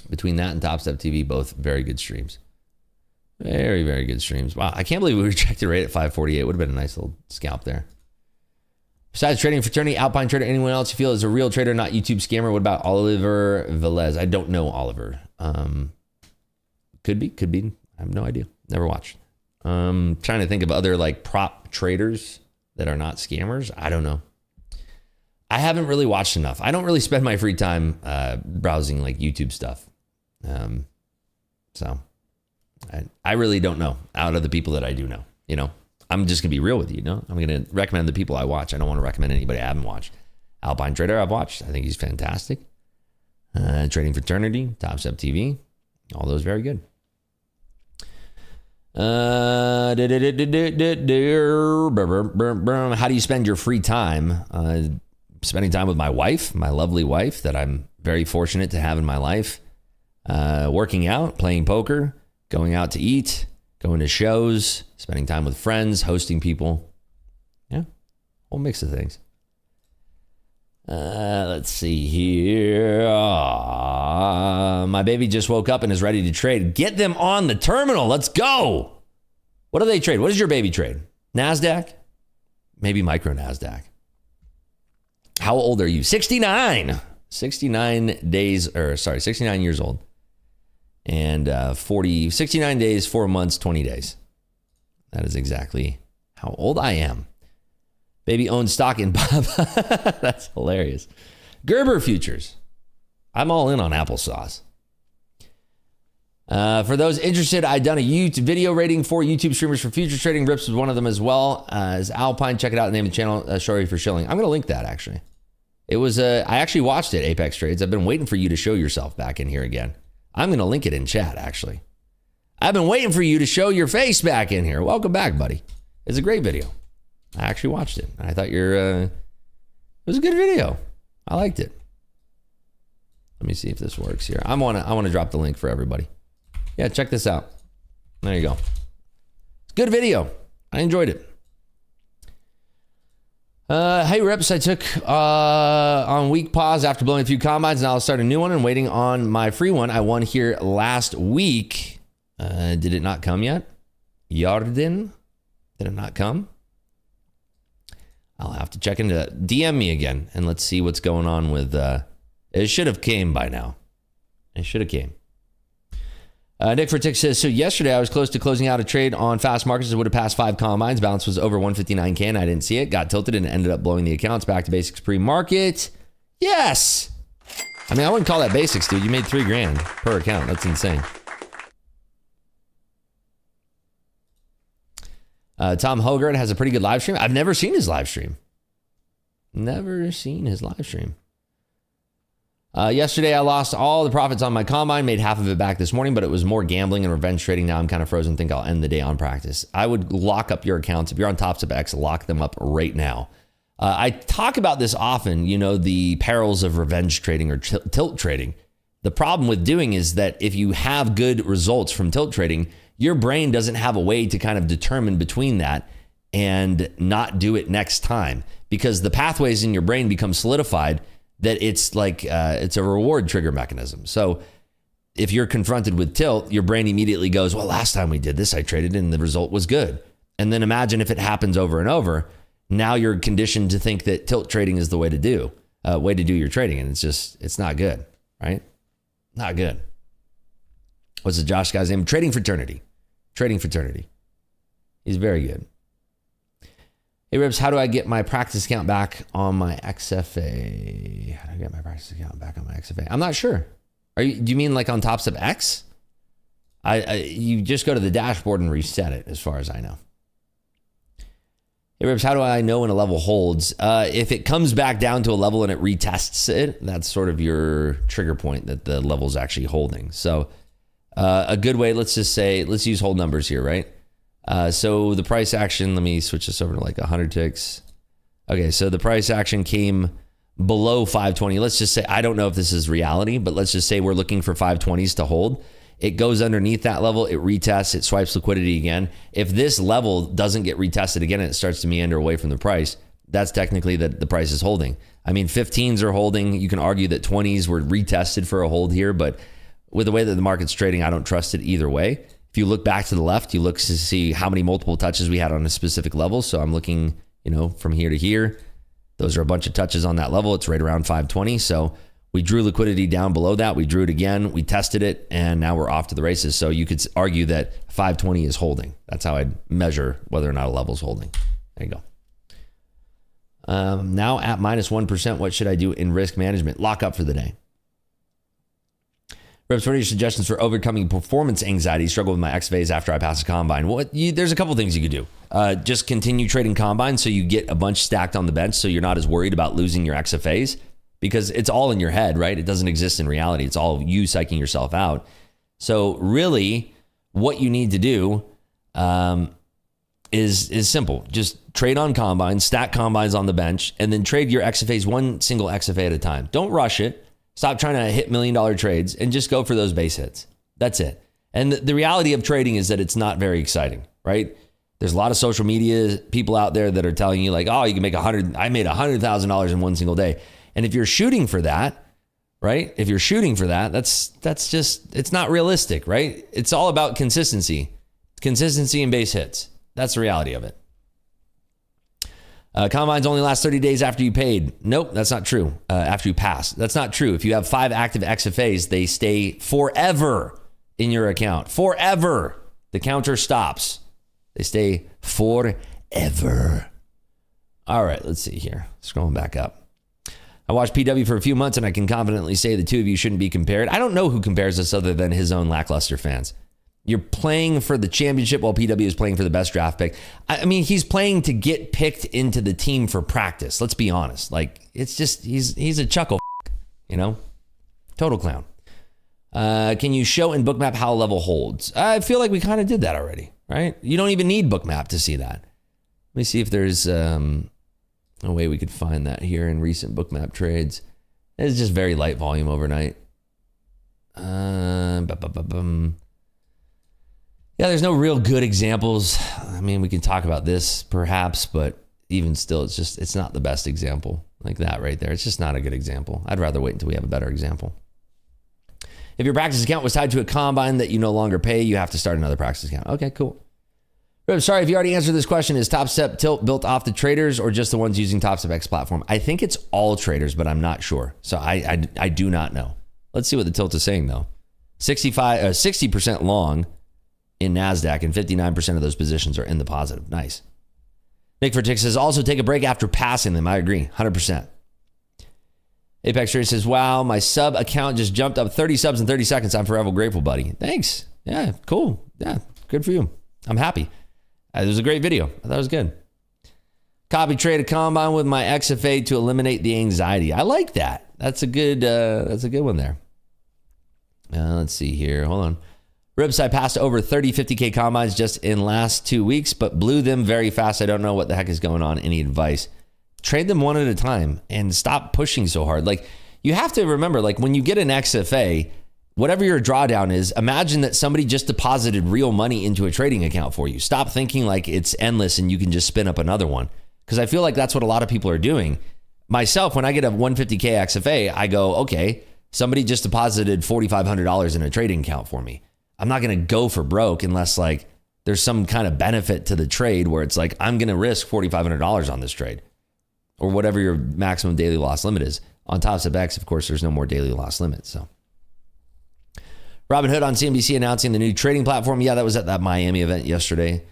Between that and Top Step TV, both very good streams. Very, very good streams. Wow, I can't believe we rejected rate at 548. Would have been a nice little scalp there. Besides Trading Fraternity, Alpine Trader, anyone else you feel is a real trader, not YouTube scammer? What about Oliver Velez? I don't know Oliver. Could be. I have no idea. Never watched. Trying to think of other like prop traders that are not scammers. I don't know. I haven't really watched enough. I don't really spend my free time browsing like YouTube stuff. So I really don't know out of the people that I do know. You know, I'm just gonna be real with you. I'm gonna recommend the people I watch. I don't want to recommend anybody I haven't watched. Alpine Trader I've watched. I think he's fantastic. Trading Fraternity, Top Step TV, all those very good. How do you spend your free time? Spending time with my wife, my lovely wife that I'm very fortunate to have in my life. Working out, playing poker, going out to eat, going to shows, spending time with friends, hosting people. Yeah, whole mix of things. Let's see here. My baby just woke up and is ready to trade. Get them on the terminal. Let's go. What do they trade? What does your baby trade? NASDAQ? Maybe micro NASDAQ. How old are you? 69. 69 years old. And 69 days, 4 months, 20 days. That is exactly how old I am. Baby owns stock in Bob. That's hilarious. Gerber futures. I'm all in on applesauce. For those interested, I've done a YouTube video rating for YouTube streamers for futures trading. Rips was one of them as well as Alpine. Check it out. The name of the channel, Sorry for Shilling. I'm going to link that actually. It was, I actually watched it, Apex Trades. I've been waiting for you to show yourself back in here again. I'm going to link it in chat actually. I've been waiting for you to show your face back in here. Welcome back, buddy. It's a great video. I actually watched it. I thought it was a good video. I liked it. Let me see if this works here. I want to drop the link for everybody. Yeah, check this out. There you go. It's a good video. I enjoyed it. Hey, Rips, I took on week pause after blowing a few combines. Now I'll start a new one and waiting on my free one. I won here last week. Did it not come yet? Yarden? Did it not come? I'll have to check into that. DM me again and let's see what's going on with... it should have came by now. It should have came. Nick Fertick says, so yesterday I was close to closing out a trade on fast markets. It would have passed 5 combines. Balance was over 159K and I didn't see it. Got tilted and ended up blowing the accounts. Back to basics pre-market. Yes. I mean, I wouldn't call that basics, dude. You made $3,000 per account. That's insane. Tom Hogart has a pretty good live stream. I've never seen his live stream. Yesterday, I lost all the profits on my combine, made half of it back this morning, but it was more gambling and revenge trading. Now I'm kind of frozen. Think I'll end the day on practice. I would lock up your accounts. If you're on Top Step X, lock them up right now. I talk about this often, the perils of revenge trading or tilt trading. The problem with doing is that if you have good results from tilt trading, your brain doesn't have a way to kind of determine between that and not do it next time because the pathways in your brain become solidified that it's like it's a reward trigger mechanism. So if you're confronted with tilt, your brain immediately goes, well, last time we did this, I traded and the result was good. And then imagine if it happens over and over. Now you're conditioned to think that tilt trading is the way to do your trading. And it's not good, right? Not good. What's the Josh guy's name? Trading Fraternity. He's very good. Hey, Ribs, how do I get my practice account back on my XFA? How do I get my practice account back on my XFA? I'm not sure. Do you mean like on Top Step X? You just go to the dashboard and reset it, as far as I know. Hey, Ribs, how do I know when a level holds? If it comes back down to a level and it retests it, that's sort of your trigger point that the level's actually holding. So a good way, let's use hold numbers here, right? So the price action, let me switch this over to like 100 ticks. Okay, so the price action came below 520. Let's just say, I don't know if this is reality, but let's just say we're looking for 520s to hold. It goes underneath that level, it retests, it swipes liquidity again. If this level doesn't get retested again and it starts to meander away from the price, that's technically that the price is holding. I mean, 15s are holding. You can argue that 20s were retested for a hold here, but with the way that the market's trading, I don't trust it either way. If you look back to the left, you look to see how many multiple touches we had on a specific level. So I'm looking, from here to here. Those are a bunch of touches on that level. It's right around 520. So we drew liquidity down below that. We drew it again. We tested it, and now we're off to the races. So you could argue that 520 is holding. That's how I'd measure whether or not a level is holding. There you go. Now at minus 1%, what should I do in risk management? Lock up for the day. Reps, what are your suggestions for overcoming performance anxiety? Struggle with my XFAs after I pass a combine. There's a couple things you could do. Just continue trading combines so you get a bunch stacked on the bench so you're not as worried about losing your XFAs because it's all in your head, right? It doesn't exist in reality. It's all you psyching yourself out. So really what you need to do is simple. Just trade on combines, stack combines on the bench, and then trade your XFAs one single XFA at a time. Don't rush it. Stop trying to hit $1 million trades and just go for those base hits. That's it. And the reality of trading is that it's not very exciting, right? There's a lot of social media people out there that are telling you like, oh, you can make I made $100,000 in one single day. And if you're shooting for that, right? If you're shooting for that, that's just, it's not realistic, right? It's all about consistency and base hits. That's the reality of it. Combines only last 30 days after you paid. Nope, that's not true. After you pass. That's not true. If you have 5 active XFAs, they stay forever in your account. Forever. The counter stops. They stay forever. All right, let's see here. Scrolling back up. I watched PW for a few months, and I can confidently say the two of you shouldn't be compared. I don't know who compares us other than his own lackluster fans. You're playing for the championship while PW is playing for the best draft pick. I mean, he's playing to get picked into the team for practice. Let's be honest. Like, it's just, he's a chuckle, you know? Total clown. Can you show in Bookmap how a level holds? I feel like we kind of did that already, right? You don't even need Bookmap to see that. Let me see if there's a way we could find that here in recent Bookmap trades. It's just very light volume overnight. Yeah, there's no real good examples. I mean, we can talk about this perhaps, but even still, it's not the best example like that right there. It's just not a good example. I'd rather wait until we have a better example. If your practice account was tied to a combine that you no longer pay, you have to start another practice account. Okay, cool. I'm sorry if you already answered this question. Is Top Step Tilt built off the traders or just the ones using Top Step X platform? I think it's all traders, but I'm not sure. So I do not know. Let's see what the tilt is saying though. 60% long in NASDAQ, and 59% of those positions are in the positive. Nice. Nick Vertick says, also take a break after passing them. I agree, 100%. Apex Trader says, wow, my sub account just jumped up 30 subs in 30 seconds. I'm forever grateful, buddy. Thanks. Yeah, cool. Yeah, good for you. I'm happy. It was a great video. I thought it was good. Copy trade a combine with my XFA to eliminate the anxiety. I like that. That's a good one there. Let's see here. Hold on. Rips, I passed over 30 50K combines just in last 2 weeks, but blew them very fast. I don't know what the heck is going on. Any advice? Trade them one at a time and stop pushing so hard. Like, you have to remember, like, when you get an XFA, whatever your drawdown is, imagine that somebody just deposited real money into a trading account for you. Stop thinking like it's endless and you can just spin up another one. Because I feel like that's what a lot of people are doing. Myself, when I get a 150K XFA, I go, okay, somebody just deposited $4,500 in a trading account for me. I'm not going to go for broke unless like there's some kind of benefit to the trade where it's like, I'm going to risk $4,500 on this trade or whatever your maximum daily loss limit is. On Top Step X, of course, there's no more daily loss limit. So Robinhood on CNBC announcing the new trading platform. Yeah, that was at that Miami event yesterday.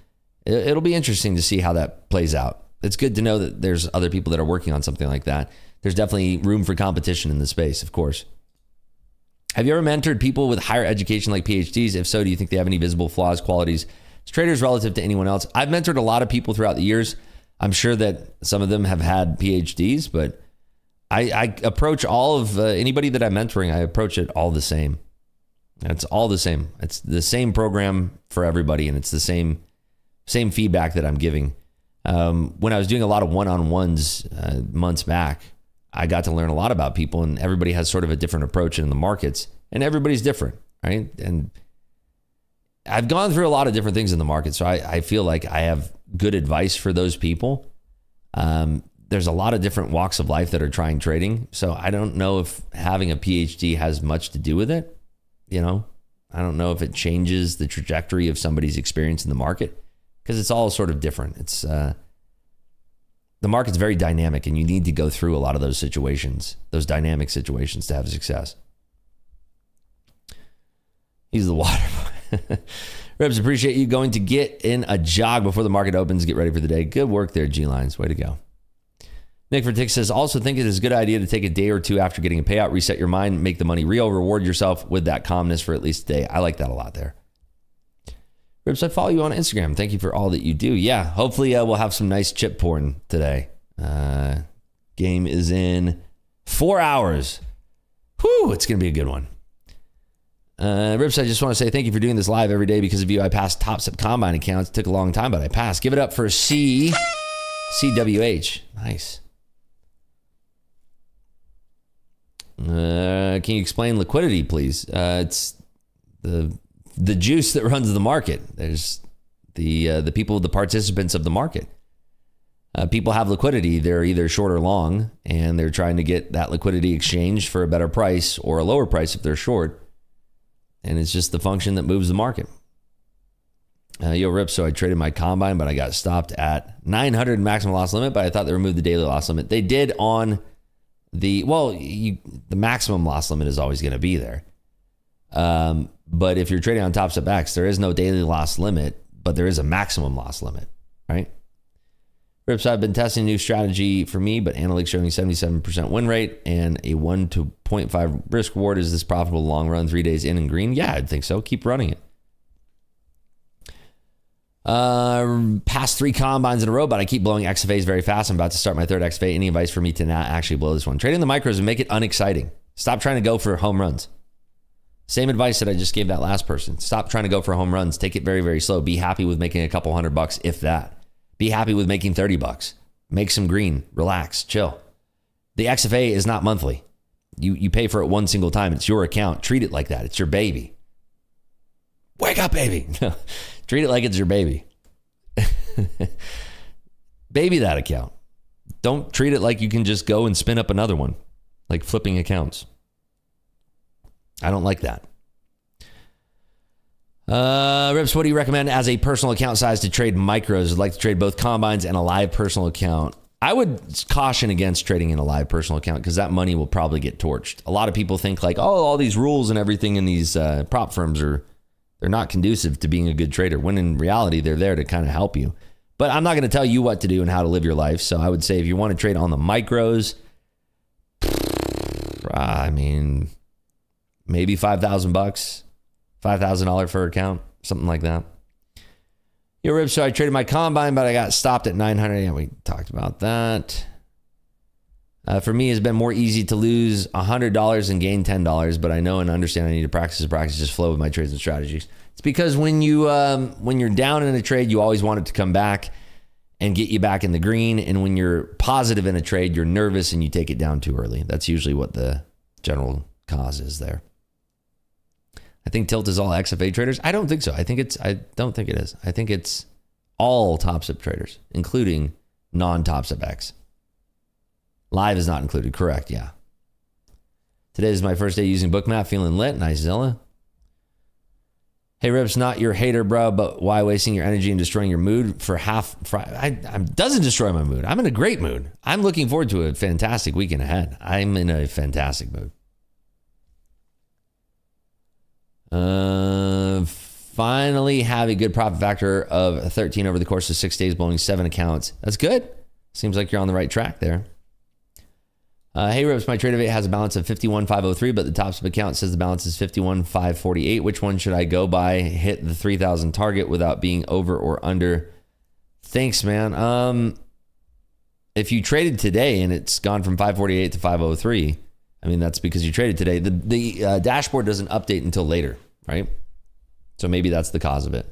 It'll be interesting to see how that plays out. It's good to know that there's other people that are working on something like that. There's definitely room for competition in the space, of course. Have you ever mentored people with higher education like PhDs? If so, do you think they have any visible flaws, qualities as traders relative to anyone else? I've mentored a lot of people throughout the years. I'm sure that some of them have had PhDs, but I approach all of anybody that I'm mentoring, I approach it all the same. It's all the same. It's the same program for everybody, and it's the same feedback that I'm giving. When I was doing a lot of one-on-ones months back, I got to learn a lot about people, and everybody has sort of a different approach in the markets, and everybody's different, right? And I've gone through a lot of different things in the market, so I feel like I have good advice for those people. There's a lot of different walks of life that are trying trading, so I don't know if having a PhD has much to do with it. You know, I don't know if it changes the trajectory of somebody's experience in the market because it's all sort of different. It's the market's very dynamic, and you need to go through a lot of those situations, those dynamic situations, to have success. He's the water. Rebs, appreciate you going to get in a jog before the market opens. Get ready for the day. Good work there, G-Lines. Way to go. Nick Vertick says, also think it is a good idea to take a day or two after getting a payout, reset your mind, make the money real, reward yourself with that calmness for at least a day. I like that a lot there. Ribs, I follow you on Instagram. Thank you for all that you do. Yeah, hopefully we'll have some nice chip porn today. Game is in 4 hours. Whew, it's going to be a good one. Rips, I just want to say thank you for doing this live every day. Because of you, I passed Top Step Combine accounts. It took a long time, but I passed. Give it up for CWH. Nice. Can you explain liquidity, please? It's the juice that runs the market. There's the people, the participants of the market. People have liquidity. They're either short or long, and they're trying to get that liquidity exchanged for a better price or a lower price if they're short. And it's just the function that moves the market. Yo, Rip, so I traded my combine, but I got stopped at 900 maximum loss limit, but I thought they removed the daily loss limit. They did on the maximum loss limit is always going to be there. But if you're trading on Top Step X, there is no daily loss limit, but there is a maximum loss limit, right? Rips, I've been testing a new strategy for me, but analytics showing 77% win rate and a 1 to 0.5 risk reward. Is this profitable long run, 3 days in and green? Yeah, I'd think so. Keep running it. Past 3 combines in a row, but I keep blowing XFAs very fast. I'm about to start my 3rd XFA. Any advice for me to not actually blow this one? Trade in the micros and make it unexciting. Stop trying to go for home runs. Same advice that I just gave that last person. Stop trying to go for home runs. Take it very, very slow. Be happy with making a couple $100, if that. Be happy with making $30. Make some green. Relax. Chill. The XFA is not monthly. You pay for it one single time. It's your account. Treat it like that. It's your baby. Wake up, baby. Treat it like it's your baby. Baby that account. Don't treat it like you can just go and spin up another one, like flipping accounts. I don't like that. Rips, what do you recommend as a personal account size to trade micros? I'd like to trade both combines and a live personal account. I would caution against trading in a live personal account because that money will probably get torched. A lot of people think like, oh, all these rules and everything in these prop firms they're not conducive to being a good trader, when in reality, they're there to kind of help you. But I'm not going to tell you what to do and how to live your life. So I would say if you want to trade on the micros, I mean, maybe $5,000, $5,000 for account, something like that. Yo, Rip, so I traded my combine, but I got stopped at 900. Yeah, we talked about that. For me, it's been more easy to lose $100 and gain $10, but I know and understand I need to practice just flow with my trades and strategies. It's because when you're down in a trade, you always want it to come back and get you back in the green. And when you're positive in a trade, you're nervous and you take it down too early. That's usually what the general cause is there. I think Tilt is all XFA traders. I don't think so. I don't think it is. I think it's all Top Step traders, including non-Top Step X. Live is not included. Correct. Yeah. Today is my first day using Bookmap. Feeling lit. Nice, Zilla. Hey, Rips, not your hater, bro, but why wasting your energy and destroying your mood for half? Doesn't destroy my mood. I'm in a great mood. I'm looking forward to a fantastic weekend ahead. I'm in a fantastic mood. Finally have a good profit factor of 13 over the course of 6 days, blowing 7 accounts. That's good. Seems like you're on the right track there. Hey, Rips, my Tradeovate has a balance of 51,503, but the Top Step account says the balance is 51,548. Which one should I go by? Hit the 3,000 target without being over or under? Thanks, man. If you traded today and it's gone from 548 to 503, I mean, that's because you traded today. The dashboard doesn't update until later, right? So maybe that's the cause of it.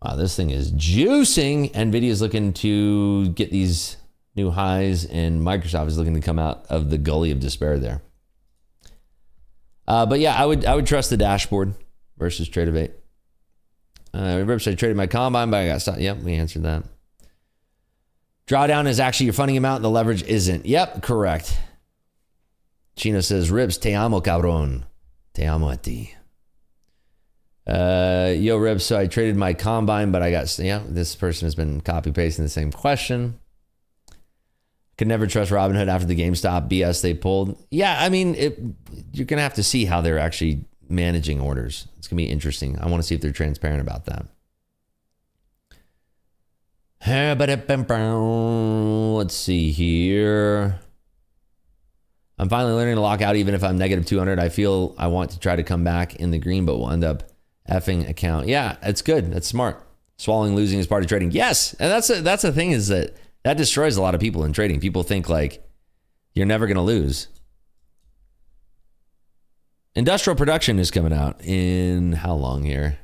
Wow, this thing is juicing. NVIDIA's looking to get these new highs, and Microsoft is looking to come out of the gully of despair there. But yeah, I would trust the dashboard versus Tradeovate. Rips, I traded my combine, but I got stopped. Yep, we answered that. Drawdown is actually your funding amount. The leverage isn't. Yep, correct. Chino says, Rips, te amo, cabrón. Te amo a ti. Yo, Rips, so I traded my combine, but I got, yeah, this person has been copy pasting the same question. Could never trust Robinhood after the GameStop BS they pulled. Yeah, I mean, you're going to have to see how they're actually managing orders. It's going to be interesting. I want to see if they're transparent about that. Let's see here. I'm finally learning to lock out even if I'm negative 200. I feel I want to try to come back in the green, but we'll end up effing account. Yeah, it's good. That's smart. Swallowing losing is part of trading. Yes, and that's the thing is that destroys a lot of people in trading. People think like you're never going to lose. Industrial production is coming out in how long here?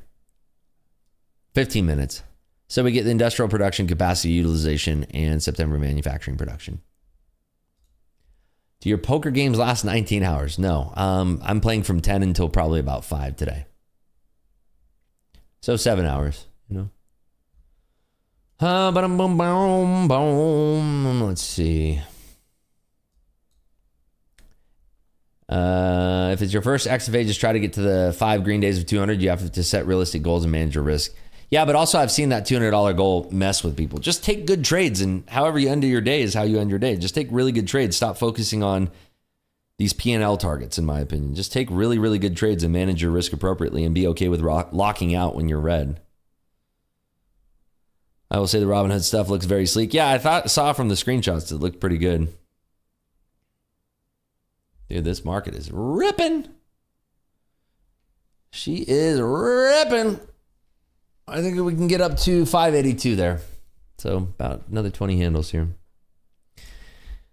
15 minutes. So we get the industrial production capacity utilization and September manufacturing production. Do your poker games last 19 hours? No. I'm playing from 10 until probably about 5 today. So 7 hours, you know. Let's see. If it's your first XFA, just try to get to the 5 green days of 200. You have to set realistic goals and manage your risk. Yeah, but also I've seen that $200 goal mess with people. Just take good trades, and however you end your day is how you end your day. Just take really good trades. Stop focusing on these P&L targets, in my opinion. Just take really, really good trades and manage your risk appropriately and be okay with locking out when you're red. I will say the Robinhood stuff looks very sleek. Yeah, I saw from the screenshots it looked pretty good. Dude, this market is ripping. She is ripping. I think we can get up to 582 there. So about another 20 handles here.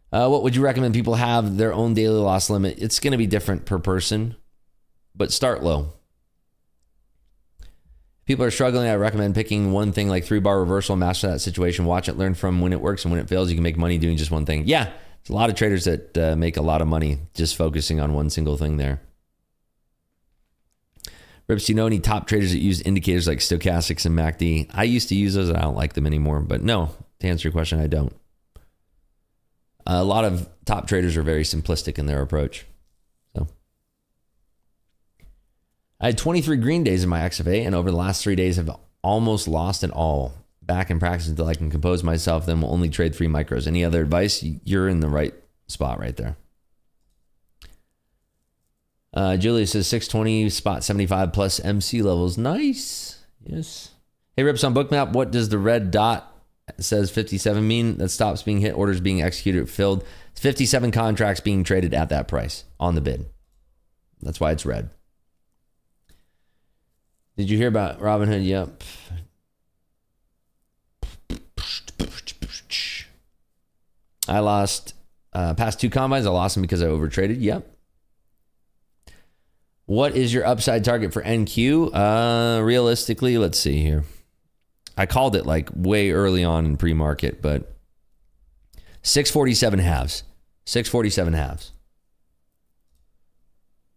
What would you recommend people have their own daily loss limit? It's going to be different per person, but start low. People are struggling. I recommend picking one thing like 3-bar reversal, master that situation, watch it, learn from when it works, and when it fails, you can make money doing just one thing. Yeah, there's a lot of traders that make a lot of money just focusing on one single thing there. Rips, do you know any top traders that use indicators like stochastics and MACD? I used to use those and I don't like them anymore, but no, to answer your question, I don't. A lot of top traders are very simplistic in their approach. So I had 23 green days in my XFA, and over the last 3 days have almost lost it all. Back in practice until I can compose myself, then we'll only trade 3 micros. Any other advice? You're in the right spot right there. Julia says 620 spot 75 plus MC levels. Nice. Yes. Hey, Rips, on Bookmap, what does the red dot says 57 mean? That stops being hit, orders being executed, filled. It's 57 contracts being traded at that price on the bid. That's why it's red. Did you hear about Robinhood? Yep. I lost past 2 combines. I lost them because I overtraded. Yep. What is your upside target for NQ? Realistically, let's see here. I called it like way early on in pre-market, but 647 halves. 647 halves.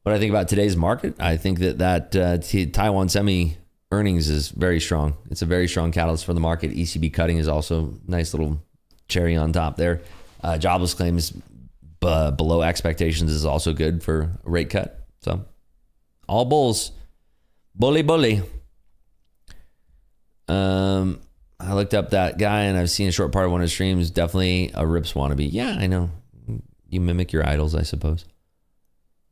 What I think about today's market, I think that Taiwan semi earnings is very strong. It's a very strong catalyst for the market. ECB cutting is also a nice little cherry on top there. Jobless claims below expectations is also good for a rate cut. So all bulls. Bully. I looked up that guy and I've seen a short part of one of his streams. Definitely a Rips wannabe. Yeah, I know. You mimic your idols, I suppose.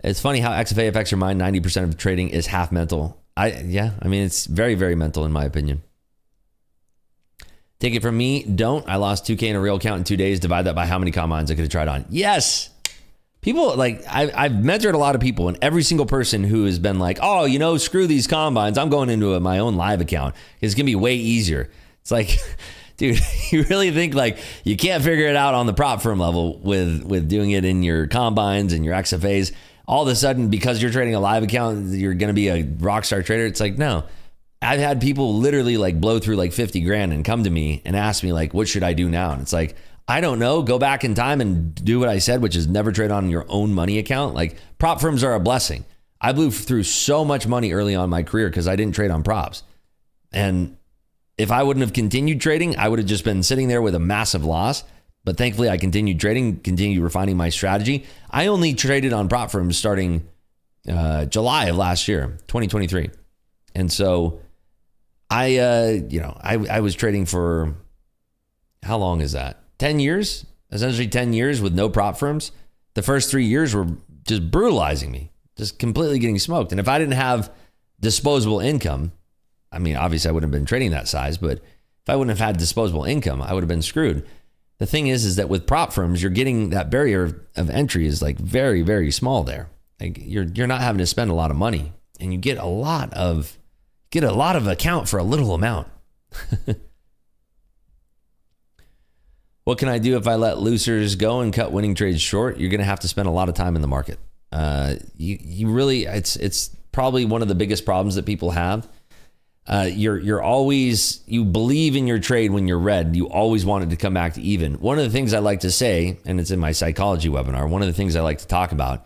It's funny how XFA affects your mind. 90% of trading is half mental. It's very, very mental in my opinion. Take it from me. Don't. I lost 2K in a real account in 2 days. Divide that by how many combines I could have tried on. Yes. People like I've mentored a lot of people, and every single person who has been like, oh, screw these combines. I'm going into my own live account. It's going to be way easier. It's like, dude, you really think like you can't figure it out on the prop firm level with doing it in your combines and your XFAs. All of a sudden, because you're trading a live account, you're going to be a rock star trader. It's like, no. I've had people literally like blow through like 50 grand and come to me and ask me like, what should I do now? And it's like, I don't know. Go back in time and do what I said, which is never trade on your own money account. Like prop firms are a blessing. I blew through so much money early on in my career because I didn't trade on props. And if I wouldn't have continued trading, I would have just been sitting there with a massive loss. But thankfully I continued trading, continued refining my strategy. I only traded on prop firms starting July of last year, 2023. And so I was trading for, how long is that? 10 years, essentially 10 years with no prop firms. The first 3 years were just brutalizing me, just completely getting smoked. And if I didn't have disposable income, I mean, obviously I wouldn't have been trading that size, but if I wouldn't have had disposable income, I would have been screwed. The thing is that with prop firms, you're getting that barrier of entry is like very, very small there. Like you're not having to spend a lot of money, and you get a lot of account for a little amount. What can I do if I let losers go and cut winning trades short? You're going to have to spend a lot of time in the market. You really, it's probably one of the biggest problems that people have. You're always, you believe in your trade when you're red. You always want it to come back to even. One of the things I like to say, and it's in my psychology webinar, one of the things I like to talk about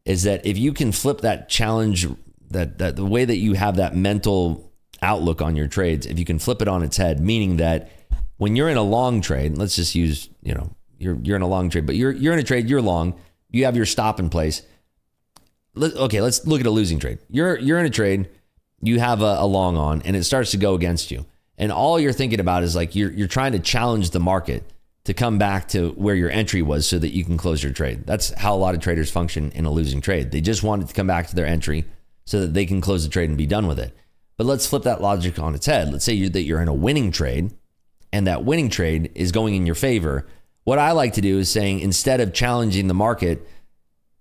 is that if you can flip that challenge, that the way that you have that mental outlook on your trades, if you can flip it on its head, meaning that when you're in a long trade, let's just use, you're in a long trade, but you're in a trade, you're long, you have your stop in place. let's look at a losing trade. You're in a trade, you have a long on, and it starts to go against you. And all you're thinking about is like you're trying to challenge the market to come back to where your entry was so that you can close your trade. That's how a lot of traders function in a losing trade. They just want it to come back to their entry so that they can close the trade and be done with it. But let's flip that logic on its head. Let's say you're in a winning trade and that winning trade is going in your favor. What I like to do is saying, instead of challenging the market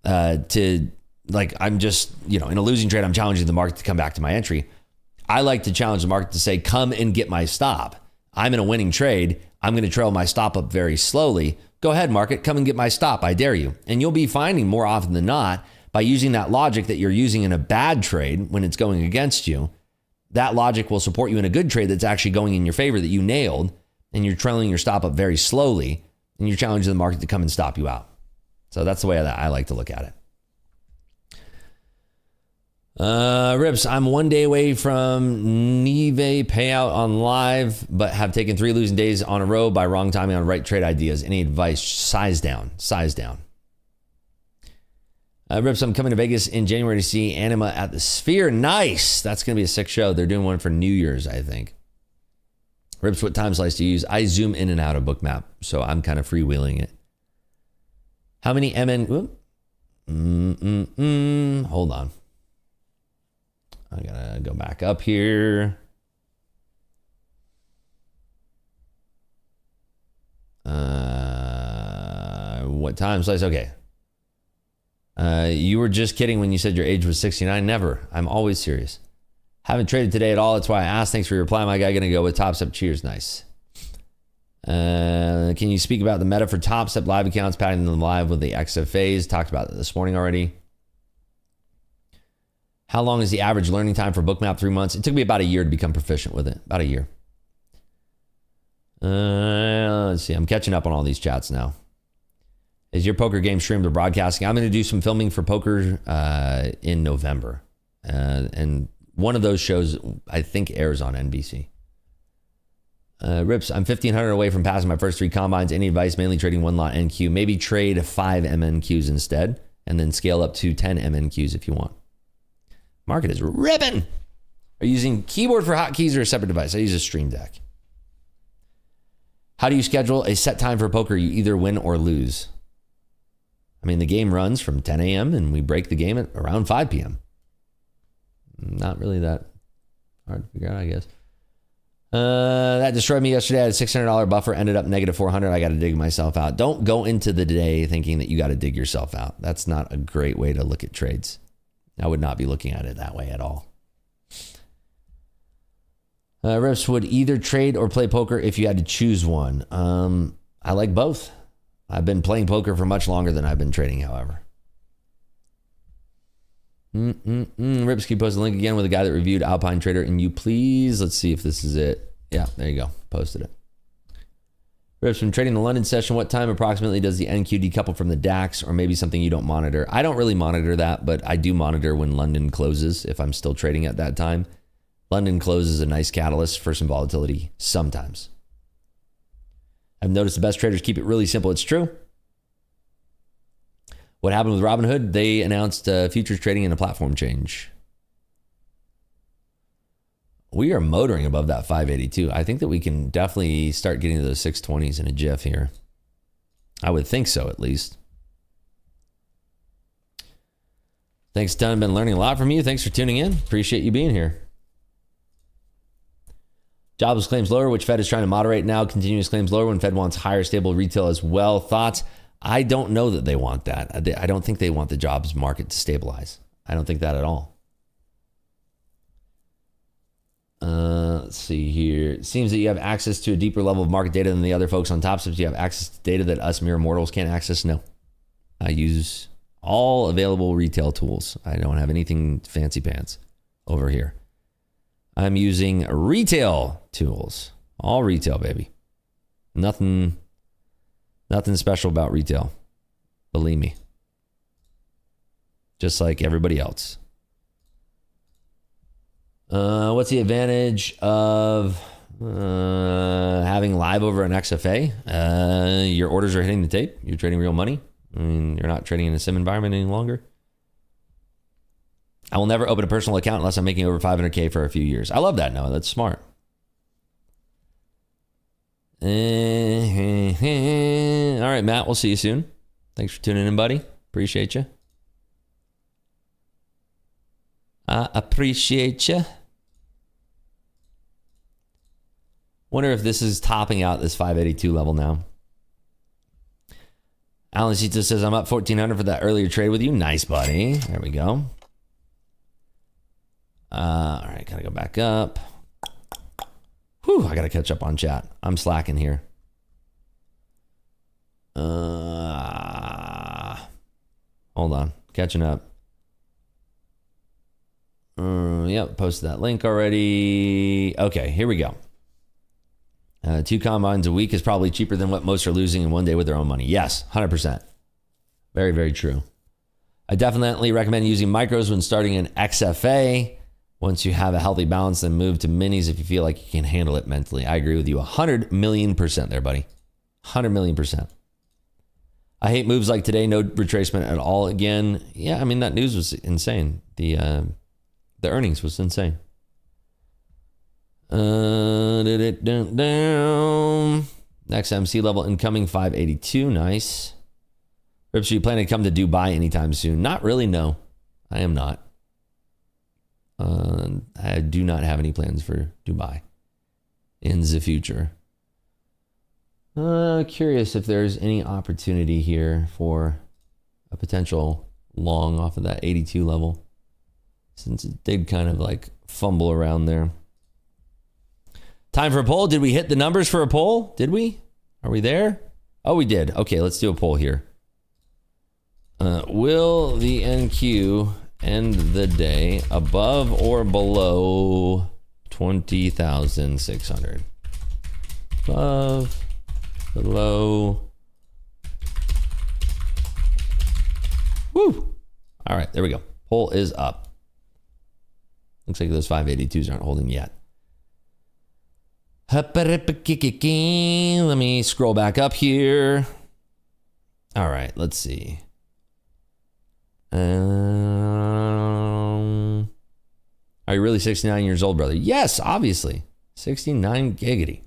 to like, I'm just, in a losing trade, I'm challenging the market to come back to my entry. I like to challenge the market to say, come and get my stop. I'm in a winning trade. I'm going to trail my stop up very slowly. Go ahead, market, come and get my stop. I dare you. And you'll be finding more often than not, by using that logic that you're using in a bad trade when it's going against you, that logic will support you in a good trade that's actually going in your favor that you nailed, and you're trailing your stop up very slowly, and you're challenging the market to come and stop you out. So that's the way that I like to look at it. Rips, I'm 1 day away from Neve payout on live, but have taken 3 losing days on a row by wrong timing on right trade ideas. Any advice? Size down. Rips, I'm coming to Vegas in January to see Anima at the Sphere. Nice. That's going to be a sick show. They're doing one for New Year's, I think. Rips, what time slice do you use? I zoom in and out of Bookmap, so I'm kind of freewheeling it. How many MN? Hold on. I gotta go back up here. What time slice? Okay. You were just kidding when you said your age was 69. Never. I'm always serious. Haven't traded today at all. That's why I asked. Thanks for your reply, my guy. Gonna go with Top Step. Cheers. Nice. Can you speak about the meta for Top Step live accounts, padding them live with the XFAs? Talked about it this morning already. How long is the average learning time for Bookmap? 3 months. It took me about a year to become proficient with it. About a year. Let's see. I'm catching up on all these chats now. Is your poker game streamed or broadcasting? I'm going to do some filming for poker in November. And one of those shows, I think, airs on NBC. Rips, I'm 1,500 away from passing my first 3 combines. Any advice? Mainly trading 1 lot NQ. Maybe trade 5 MNQs instead, and then scale up to 10 MNQs if you want. Market is ripping. Are you using keyboard for hotkeys or a separate device? I use a Stream Deck. How do you schedule a set time for poker? You either win or lose. I mean, the game runs from 10 a.m. and we break the game at around 5 p.m. Not really that hard to figure out, I guess. That destroyed me yesterday. I had a $600 buffer, ended up negative 400. I got to dig myself out. Don't go into the day thinking that you got to dig yourself out. That's not a great way to look at trades. I would not be looking at it that way at all. Rips, would either trade or play poker if you had to choose one? I like both. I've been playing poker for much longer than I've been trading, however. Rips, can you post a link again with a guy that reviewed Alpine Trader and you please? Let's see if this is it. Yeah, there you go. Posted it. Rips, from trading the London session, what time approximately does the NQ decouple from the DAX, or maybe something you don't monitor? I don't really monitor that, but I do monitor when London closes if I'm still trading at that time. London closes a nice catalyst for some volatility sometimes. I've noticed the best traders keep it really simple. It's true. What happened with Robinhood? They announced futures trading and a platform change. We are motoring above that 582. I think that we can definitely start getting to those 620s in a jiff here. I would think so, at least. Thanks, Don. Been learning a lot from you. Thanks for tuning in. Appreciate you being here. Jobless claims lower, which Fed is trying to moderate now. Continuous claims lower when Fed wants higher stable retail as well. Thoughts? I don't know that they want that. I don't think they want the jobs market to stabilize. I don't think that at all. Let's see here. It seems that you have access to a deeper level of market data than the other folks on Top Steps. You have access to data that us mere mortals can't access? No. I use all available retail tools. I don't have anything fancy pants over here. I'm using retail tools. All retail, baby. Nothing special about retail. Believe me. Just like everybody else. What's the advantage of having live over an XFA? Your orders are hitting the tape. You're trading real money. I mean, you're not trading in a sim environment any longer. I will never open a personal account unless I'm making over 500K for a few years. I love that, Noah. That's smart. All right, Matt, we'll see you soon. Thanks for tuning in, buddy. Appreciate you. I appreciate you. Wonder if this is topping out this 582 level now. Alan Cita says, I'm up 1,400 for that earlier trade with you. Nice, buddy. There we go. All right, gotta go back up. Whew, I gotta catch up on chat. I'm slacking here. Hold on, catching up. Yep, posted that link already. Okay, here we go. 2 combines a week is probably cheaper than what most are losing in one day with their own money. Yes, 100%. Very, very true. I definitely recommend using micros when starting an XFA. Once you have a healthy balance, then move to minis if you feel like you can handle it mentally. I agree with you 100 million % there, buddy. 100 million %. I hate moves like today, no retracement at all again. Yeah, I mean, that news was insane. The earnings was insane. Next MC level incoming 582. Nice. Rips, are you planning to come to Dubai anytime soon? Not really, no. I am not. I do not have any plans for Dubai in the future. Curious if there's any opportunity here for a potential long off of that 82 level, since it did kind of like fumble around there. Time for a poll. Did we hit the numbers for a poll? Did we? Are we there? Oh, we did. Okay, let's do a poll here. Will the NQ end the day above or below 20,600? Above, below. Woo! All right, there we go. Poll is up. Looks like those 582s aren't holding yet. Let me scroll back up here. All right, let's see. Are you really 69 years old, brother? Yes, obviously. 69 giggity.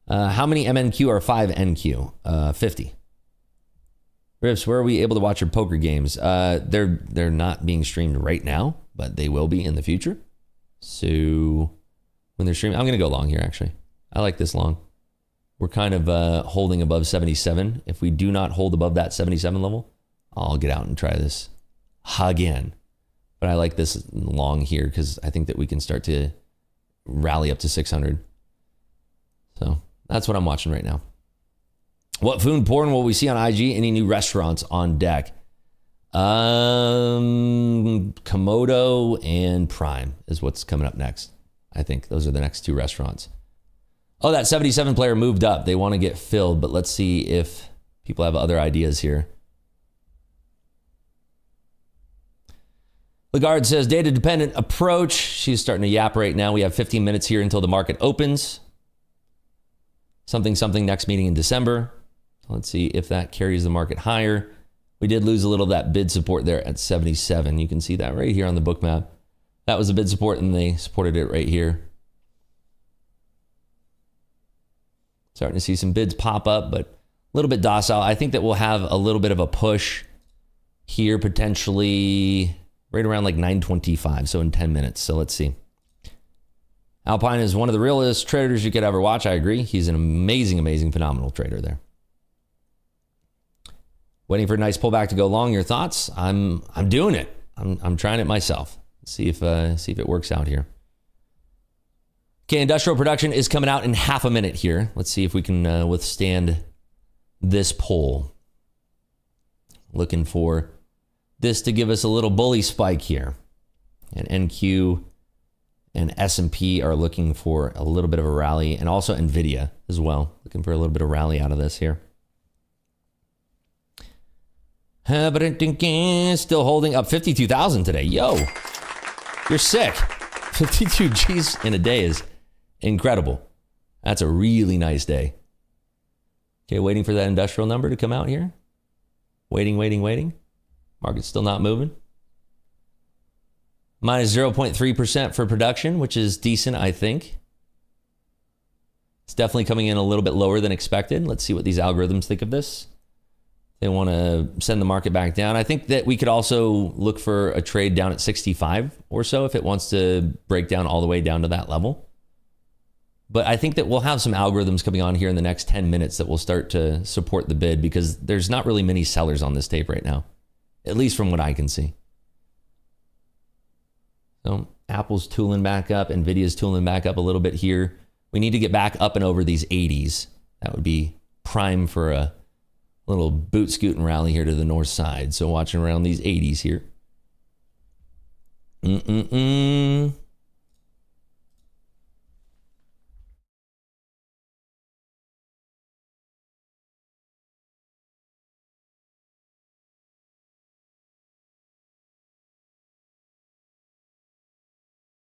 How many MNQ are 5NQ? 50. Rips, where are we able to watch your poker games? They're not being streamed right now, but they will be in the future. So when they're streaming, I'm going to go long here, actually. I like this long. We're kind of holding above 77. If we do not hold above that 77 level, I'll get out and try this again. But I like this long here because I think that we can start to rally up to 600. So that's what I'm watching right now. What food porn will we see on IG? Any new restaurants on deck? Komodo and Prime is what's coming up next. I think those are the next 2 restaurants. Oh, that 77 player moved up. They want to get filled, but let's see if people have other ideas here. Lagarde says, data-dependent approach. She's starting to yap right now. We have 15 minutes here until the market opens. Something next meeting in December. Let's see if that carries the market higher. We did lose a little of that bid support there at 77. You can see that right here on the book map. That was a bid support, and they supported it right here. Starting to see some bids pop up, but a little bit docile. I think that we'll have a little bit of a push here, potentially right around like 925, so in 10 minutes. So let's see. Alpine is one of the realest traders you could ever watch. I agree. He's an amazing, phenomenal trader there. Waiting for a nice pullback to go long. Your thoughts? I'm doing it. I'm trying it myself. See if it works out here. Okay, industrial production is coming out in half a minute here. Let's see if we can withstand this pull. Looking for this to give us a little bully spike here. And NQ and S&P are looking for a little bit of a rally, and also Nvidia as well. Looking for a little bit of rally out of this here. Still holding up 52,000 today. Yo, you're sick. 52 G's in a day is incredible. That's a really nice day. Okay, waiting for that industrial number to come out here. Waiting. Market's still not moving. Minus 0.3% for production, which is decent, I think. It's definitely coming in a little bit lower than expected. Let's see what these algorithms think of this. They want to send the market back down. I think that we could also look for a trade down at 65 or so if it wants to break down all the way down to that level. But I think that we'll have some algorithms coming on here in the next 10 minutes that will start to support the bid because there's not really many sellers on this tape right now, at least from what I can see. So Apple's tooling back up. Nvidia's tooling back up a little bit here. We need to get back up and over these 80s. That would be prime for a little boot scooting rally here to the north side. So watching around these 80s here.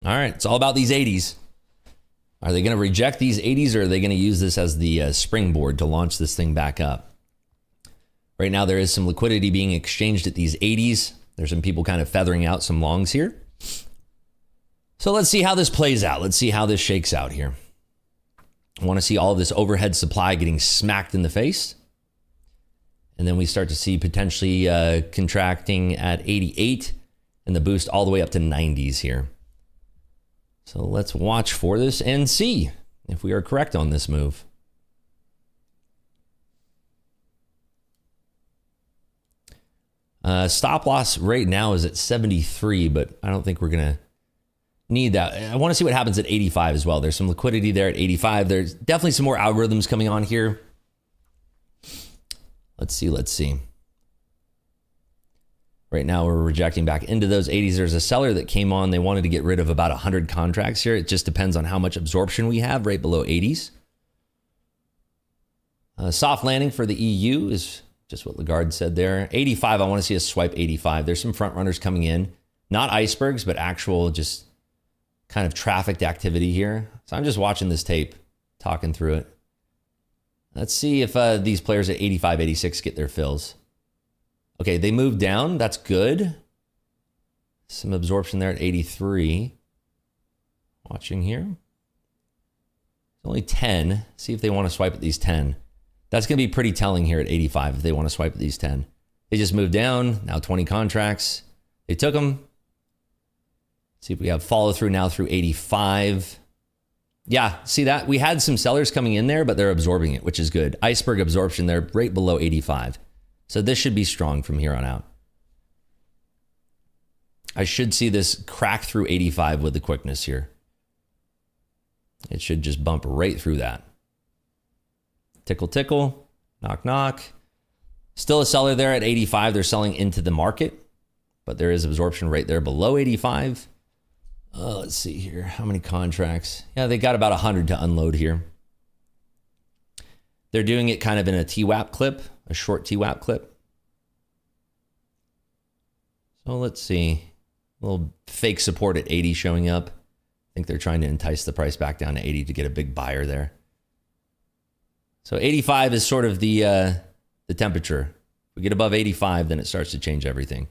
All right, it's all about these 80s. Are they going to reject these 80s or are they going to use this as the springboard to launch this thing back up? Right now, there is some liquidity being exchanged at these 80s. There's some people kind of feathering out some longs here. So let's see how this plays out. Let's see how this shakes out here. I want to see all of this overhead supply getting smacked in the face. And then we start to see potentially contracting at 88 and the boost all the way up to 90s here. So let's watch for this and see if we are correct on this move. Stop loss right now is at 73, but I don't think we're going to need that. I want to see what happens at 85 as well. There's some liquidity there at 85. There's definitely some more algorithms coming on here. Let's see. Right now, we're rejecting back into those 80s. There's a seller that came on. They wanted to get rid of about 100 contracts here. It just depends on how much absorption we have right below 80s. Soft landing for the EU is just what Lagarde said there. 85, I want to see us swipe 85. There's some front runners coming in. Not icebergs, but actual just kind of trafficked activity here. So I'm just watching this tape, talking through it. Let's see if these players at 85, 86 get their fills. Okay, they moved down. That's good. Some absorption there at 83. Watching here. Only 10. See if they want to swipe at these 10. That's going to be pretty telling here at 85 if they want to swipe at these 10. They just moved down. Now 20 contracts. They took them. See if we have follow through now through 85. Yeah, see that? We had some sellers coming in there, but they're absorbing it, which is good. Iceberg absorption there right below 85. So this should be strong from here on out. I should see this crack through 85 with the quickness here. It should just bump right through that. Tickle, tickle, knock, knock. Still a seller there at 85. They're selling into the market, but there is absorption right there below 85. Let's see here. How many contracts? Yeah, they got about 100 to unload here. They're doing it kind of in a TWAP clip, a short TWAP clip. So let's see. A little fake support at 80 showing up. I think they're trying to entice the price back down to 80 to get a big buyer there. So 85 is sort of the temperature. If we get above 85, then it starts to change everything.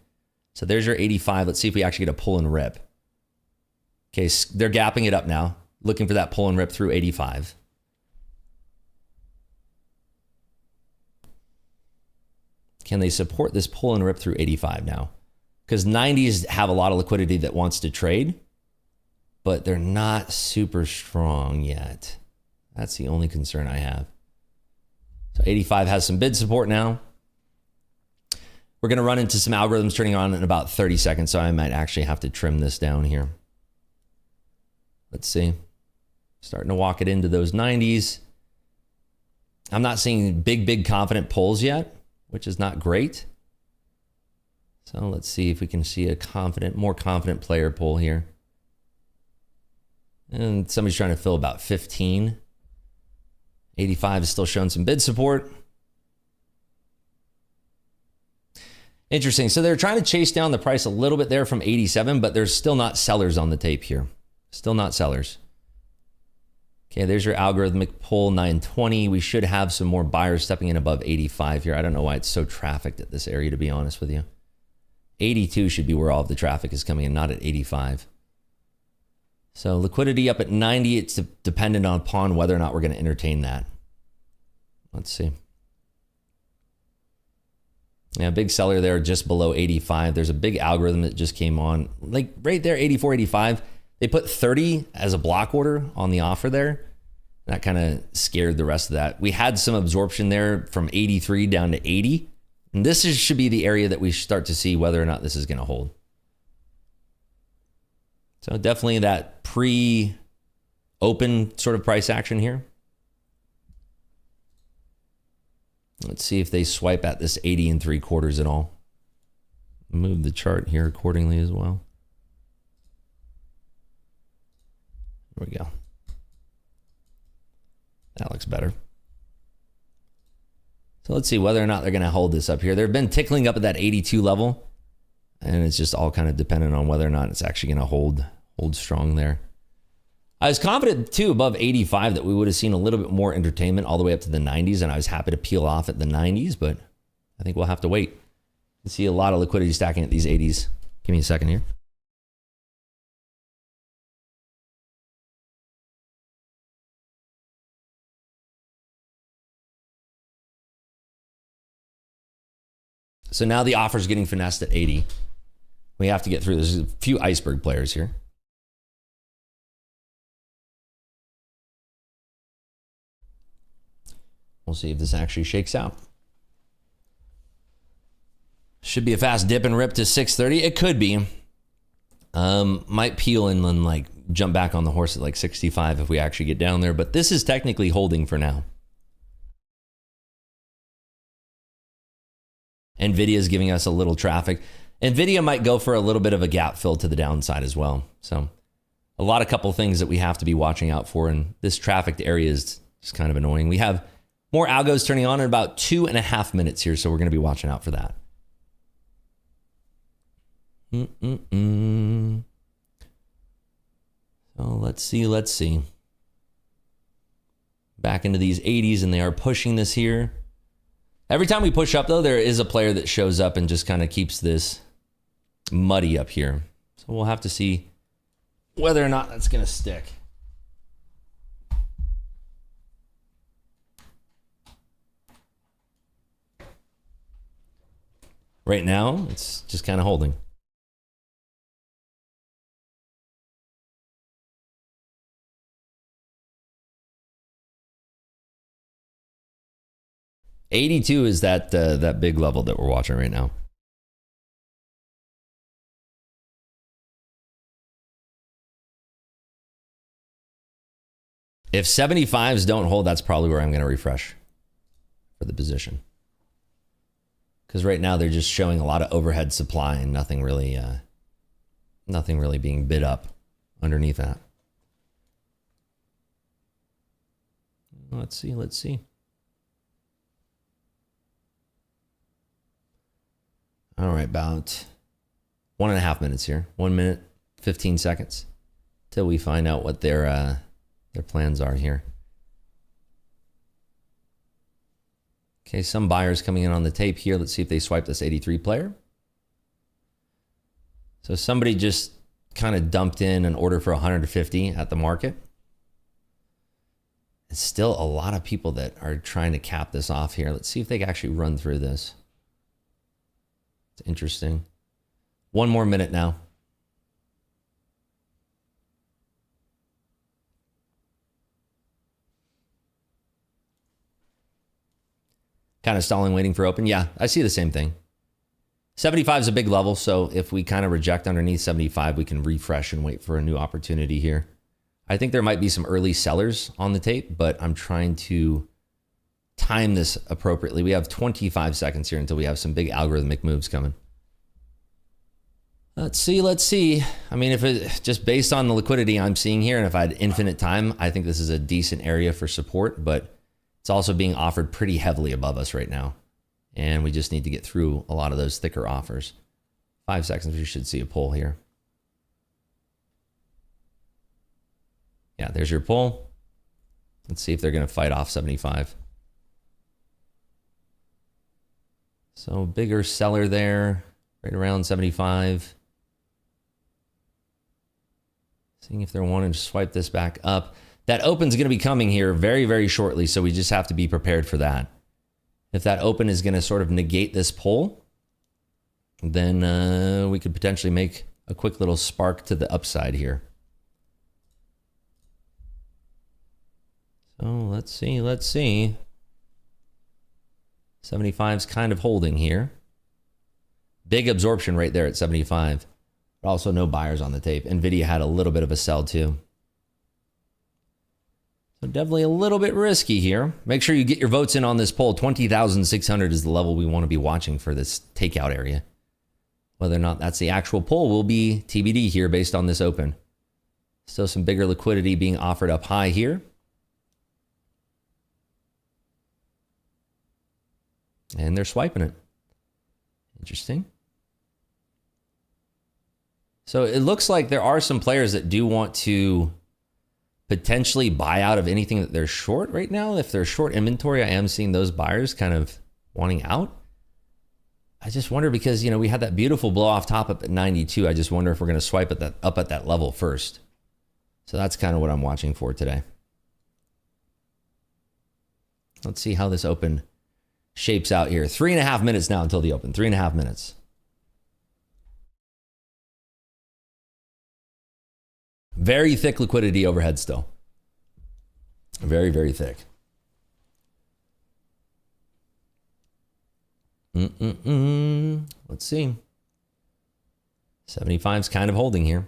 So there's your 85. Let's see if we actually get a pull and rip. Okay, they're gapping it up now, looking for that pull and rip through 85. Can they support this pull and rip through 85 now? Because 90s have a lot of liquidity that wants to trade, but they're not super strong yet. That's the only concern I have. So 85 has some bid support now. We're going to run into some algorithms turning on in about 30 seconds, so I might actually have to trim this down here. Let's see. Starting to walk it into those 90s. I'm not seeing big confident pulls yet, which is not great. So let's see if we can see a more confident player pull here. And somebody's trying to fill about 15. 85 is still showing some bid support. Interesting. So they're trying to chase down the price a little bit there from 87, but there's still not sellers on the tape here. Still not sellers. Okay, there's your algorithmic pull, 920. We should have some more buyers stepping in above 85 here. I don't know why it's so trafficked at this area, to be honest with you. 82 should be where all of the traffic is coming in, not at 85. So liquidity up at 90. It's dependent upon whether or not we're going to entertain that. Let's see. Yeah, big seller there just below 85. There's a big algorithm that just came on. Like right there, 84, 85. They put 30 as a block order on the offer there. That kind of scared the rest of that. We had some absorption there from 83 down to 80. And this should be the area that we start to see whether or not this is going to hold. So definitely that pre-open sort of price action here. Let's see if they swipe at this 80 3/4 at all. Move the chart here accordingly as well. There we go. That looks better. So let's see whether or not they're going to hold this up here. They've been tickling up at that 82 level, and it's just all kind of dependent on whether or not it's actually going to hold strong there. I was confident too above 85 that we would have seen a little bit more entertainment all the way up to the 90s, and I was happy to peel off at the 90s, but I think we'll have to wait and see a lot of liquidity stacking at these 80s. Give me a second here. So now the offer's getting finessed at 80. We have to get through. There's a few iceberg players here. We'll see if this actually shakes out. Should be a fast dip and rip to 630. It could be. Might peel and then like jump back on the horse at like 65 if we actually get down there. But this is technically holding for now. NVIDIA is giving us a little traffic. NVIDIA might go for a little bit of a gap fill to the downside as well. So a couple things that we have to be watching out for. And this trafficked area is just kind of annoying. We have more algos turning on in about 2.5 minutes here. So we're going to be watching out for that. So let's see. Back into these 80s, and they are pushing this here. Every time we push up, though, there is a player that shows up and just kind of keeps this muddy up here. So we'll have to see whether or not that's going to stick. Right now, it's just kind of holding. $82 is that big level that we're watching right now. If 75s don't hold, that's probably where I'm going to refresh for the position. Because right now they're just showing a lot of overhead supply and nothing really being bid up underneath that. Let's see. All right, about 1.5 minutes here. 1 minute, 15 seconds till we find out what their plans are here. Okay, some buyers coming in on the tape here. Let's see if they swipe this 83 player. So somebody just kind of dumped in an order for 150 at the market. It's still a lot of people that are trying to cap this off here. Let's see if they can actually run through this. It's interesting. 1 more minute now. Kind of stalling, waiting for open. Yeah, I see the same thing. 75 is a big level, so if we kind of reject underneath 75, we can refresh and wait for a new opportunity here. I think there might be some early sellers on the tape, but I'm trying to time this appropriately. We have 25 seconds here until we have some big algorithmic moves coming. Let's see. I mean, if it just based on the liquidity I'm seeing here, and if I had infinite time, I think this is a decent area for support, but it's also being offered pretty heavily above us right now. And we just need to get through a lot of those thicker offers. 5 seconds, we should see a pull here. Yeah, there's your pull. Let's see if they're going to fight off 75. So bigger seller there. right around 75. Seeing if they're wanting to swipe this back up. That open's going to be coming here very, very shortly, so we just have to be prepared for that. If that open is going to sort of negate this pull, then we could potentially make a quick little spark to the upside here. So let's see. 75's kind of holding here. Big absorption right there at 75. But also no buyers on the tape. NVIDIA had a little bit of a sell too. So definitely a little bit risky here. Make sure you get your votes in on this poll. 20,600 is the level we want to be watching for this takeout area. Whether or not that's the actual poll will be TBD here based on this open. Still some bigger liquidity being offered up high here. And they're swiping it. Interesting. So it looks like there are some players that do want to potentially buy out of anything that they're short right now. If they're short inventory, I am seeing those buyers kind of wanting out. I just wonder because, you know, we had that beautiful blow off top up at 92. I just wonder if we're going to swipe at that up at that level first. So that's kind of what I'm watching for today. Let's see how this open shapes out here. 3.5 minutes now until the open. 3.5 minutes. Very thick liquidity overhead still. Very, very thick. Let's see. 75's kind of holding here.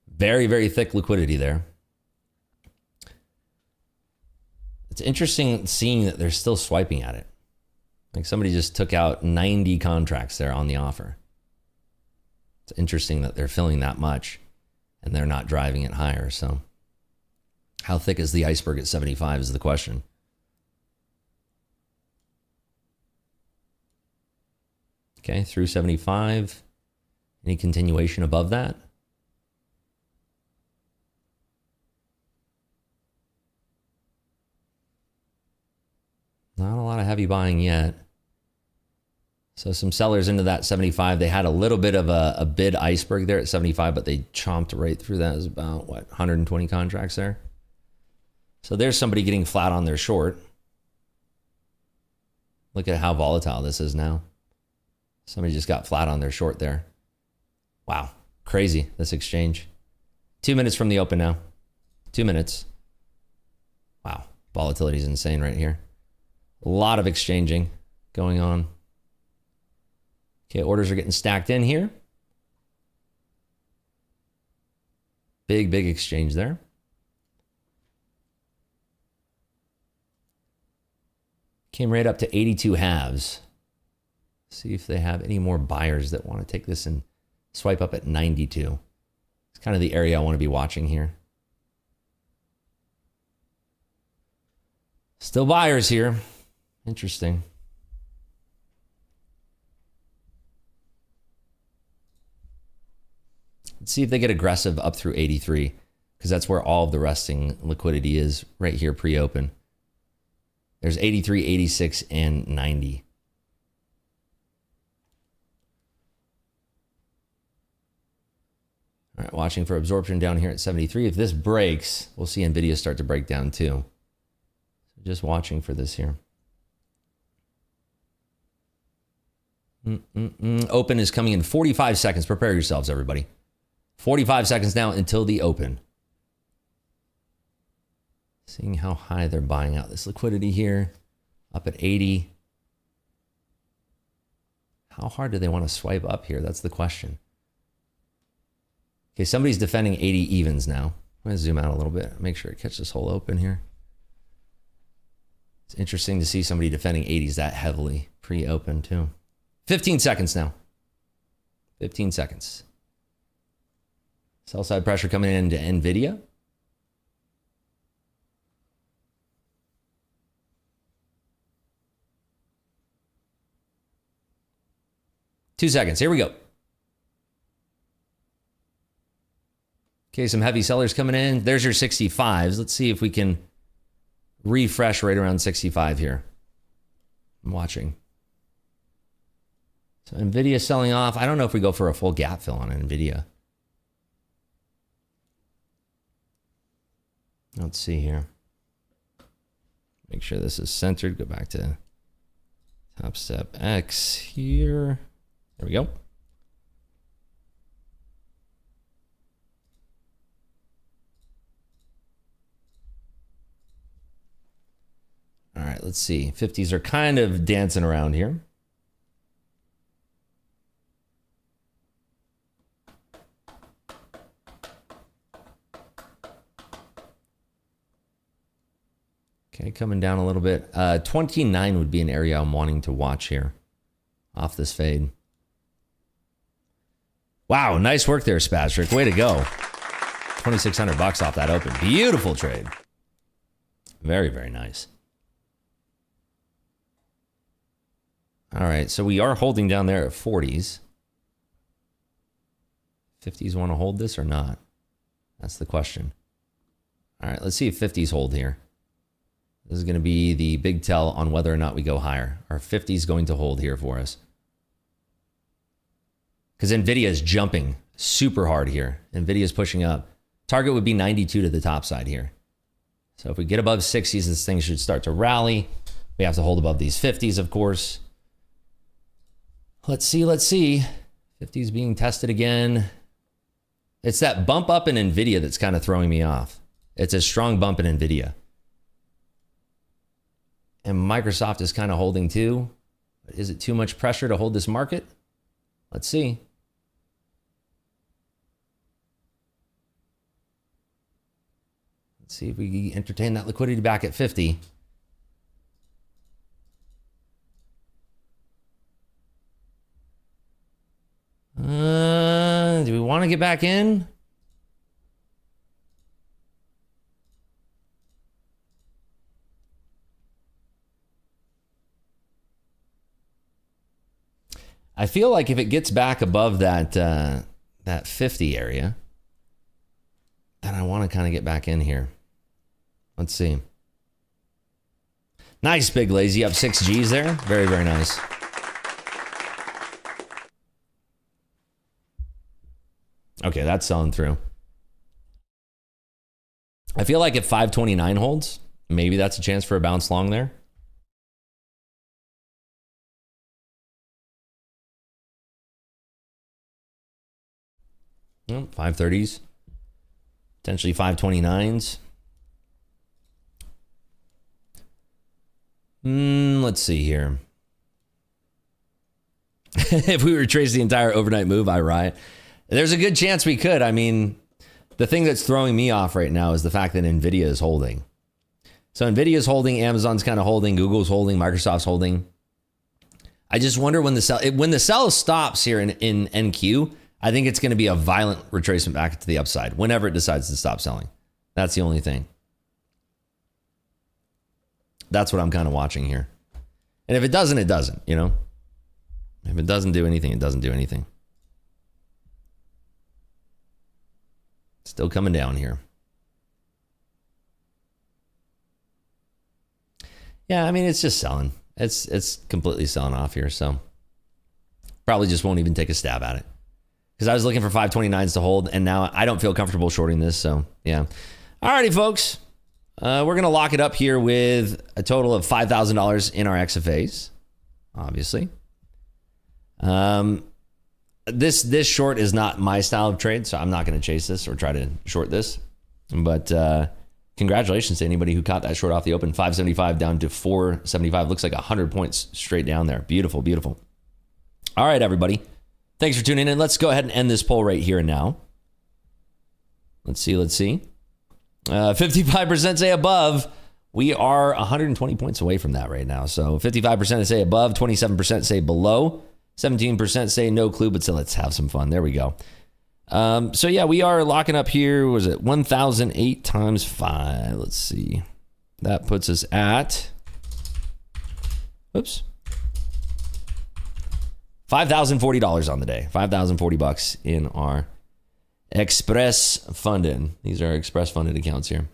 Very, very thick liquidity there. It's interesting seeing that they're still swiping at it. Like somebody just took out 90 contracts there on the offer. It's interesting that they're filling that much and they're not driving it higher. So how thick is the iceberg at 75 is the question. Okay, through 75. Any continuation above that? Not a lot of heavy buying yet. So some sellers into that 75. They had a little bit of a bid iceberg there at 75, but they chomped right through that. It was about, what, 120 contracts there? So there's somebody getting flat on their short. Look at how volatile this is now. Somebody just got flat on their short there. Wow, crazy, this exchange. 2 minutes from the open now. 2 minutes. Wow, volatility is insane right here. A lot of exchanging going on. Okay, orders are getting stacked in here. Big, big exchange there. Came right up to 82 halves. See if they have any more buyers that want to take this and swipe up at 92. It's kind of the area I want to be watching here. Still buyers here. Interesting. Let's see if they get aggressive up through 83, because that's where all of the resting liquidity is right here pre-open. There's 83, 86, and 90. All right, watching for absorption down here at 73. If this breaks, we'll see NVIDIA start to break down too. So just watching for this here. Open is coming in 45 seconds. Prepare yourselves, everybody. 45 seconds now until the open. Seeing how high they're buying out this liquidity here. Up at 80. How hard do they want to swipe up here? That's the question. Okay, somebody's defending 80 evens now. I'm going to zoom out a little bit. Make sure I catch this whole open here. It's interesting to see somebody defending 80s that heavily pre-open too. 15 seconds now. 15 seconds. Sell side pressure coming into NVIDIA. Two seconds. Here we go. Okay, some heavy sellers coming in. There's your 65s. Let's see if we can refresh right around 65 here. I'm watching. So NVIDIA selling off. I don't know if we go for a full gap fill on NVIDIA. Let's see here. Make sure this is centered. Go back to Top Step X here. There we go. All right, let's see. 50s are kind of dancing around here. Okay, coming down a little bit. 29 would be an area I'm wanting to watch here off this fade. Wow, nice work there, Spastrick. Way to go. $2,600 off that open. Beautiful trade. Very, very nice. All right, so we are holding down there at 40s. 50s want to hold this or not? That's the question. All right, let's see if 50s hold here. This is going to be the big tell on whether or not we go higher. Are 50s going to hold here for us? Because NVIDIA is jumping super hard here. NVIDIA is pushing up. Target would be 92 to the top side here. So if we get above 60s, this thing should start to rally. We have to hold above these 50s, of course. Let's see, let's see. 50s being tested again. It's that bump up in NVIDIA that's kind of throwing me off. It's a strong bump in NVIDIA. And Microsoft is kind of holding too. Is it too much pressure to hold this market? Let's see. Let's see if we entertain that liquidity back at 50. Do we want to get back in? I feel like if it gets back above that that 50 area, then I want to kind of get back in here. Let's see. Nice, Big Lazy, up 6 Gs there. Very, very nice. Okay, that's selling through. I feel like if 529 holds, maybe that's a chance for a bounce long there. Well, 530s, potentially 529s. Let's see here. If we retrace the entire overnight move, I riot. There's a good chance we could. I mean, the thing that's throwing me off right now is the fact that NVIDIA is holding. So NVIDIA is holding, Amazon's kind of holding, Google's holding, Microsoft's holding. I just wonder when the sell stops here in NQ, I think it's going to be a violent retracement back to the upside whenever it decides to stop selling. That's the only thing. That's what I'm kind of watching here. And if it doesn't, it doesn't, you know? If it doesn't do anything, it doesn't do anything. Still coming down here. Yeah, I mean, it's just selling. It's completely selling off here, so probably just won't even take a stab at it. Because I was looking for 529s to hold, and now I don't feel comfortable shorting this, so yeah. Alrighty, folks. We're going to lock it up here with a total of $5,000 in our XFAs, obviously. This short is not my style of trade, so I'm not going to chase this or try to short this. But congratulations to anybody who caught that short off the open. 575 down to 475. Looks like 100 points straight down there. Beautiful, beautiful. All right, everybody. Thanks for tuning in. Let's go ahead and end this poll right here and now. Let's see. 55% say above. We are 120 points away from that right now. So 55% say above, 27% say below. 17% say no clue, but still, let's have some fun. There we go. So yeah, we are locking up here. Was it 1,008 times 5? Let's see. That puts us at, oops, $5,040 on the day. $5,040 in our express funded. These are express funded accounts here.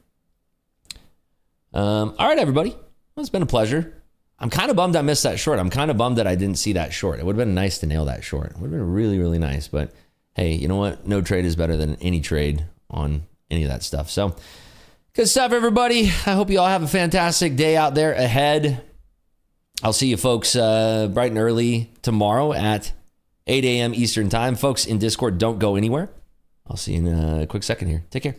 All right, everybody. Well, it's been a pleasure. I'm kind of bummed I missed that short. I'm kind of bummed that I didn't see that short. It would have been nice to nail that short. It would have been really, really nice. But hey, you know what? No trade is better than any trade on any of that stuff. So good stuff, everybody. I hope you all have a fantastic day out there ahead. I'll see you folks bright and early tomorrow at 8 a.m. Eastern time. Folks in Discord, don't go anywhere. I'll see you in a quick second here. Take care.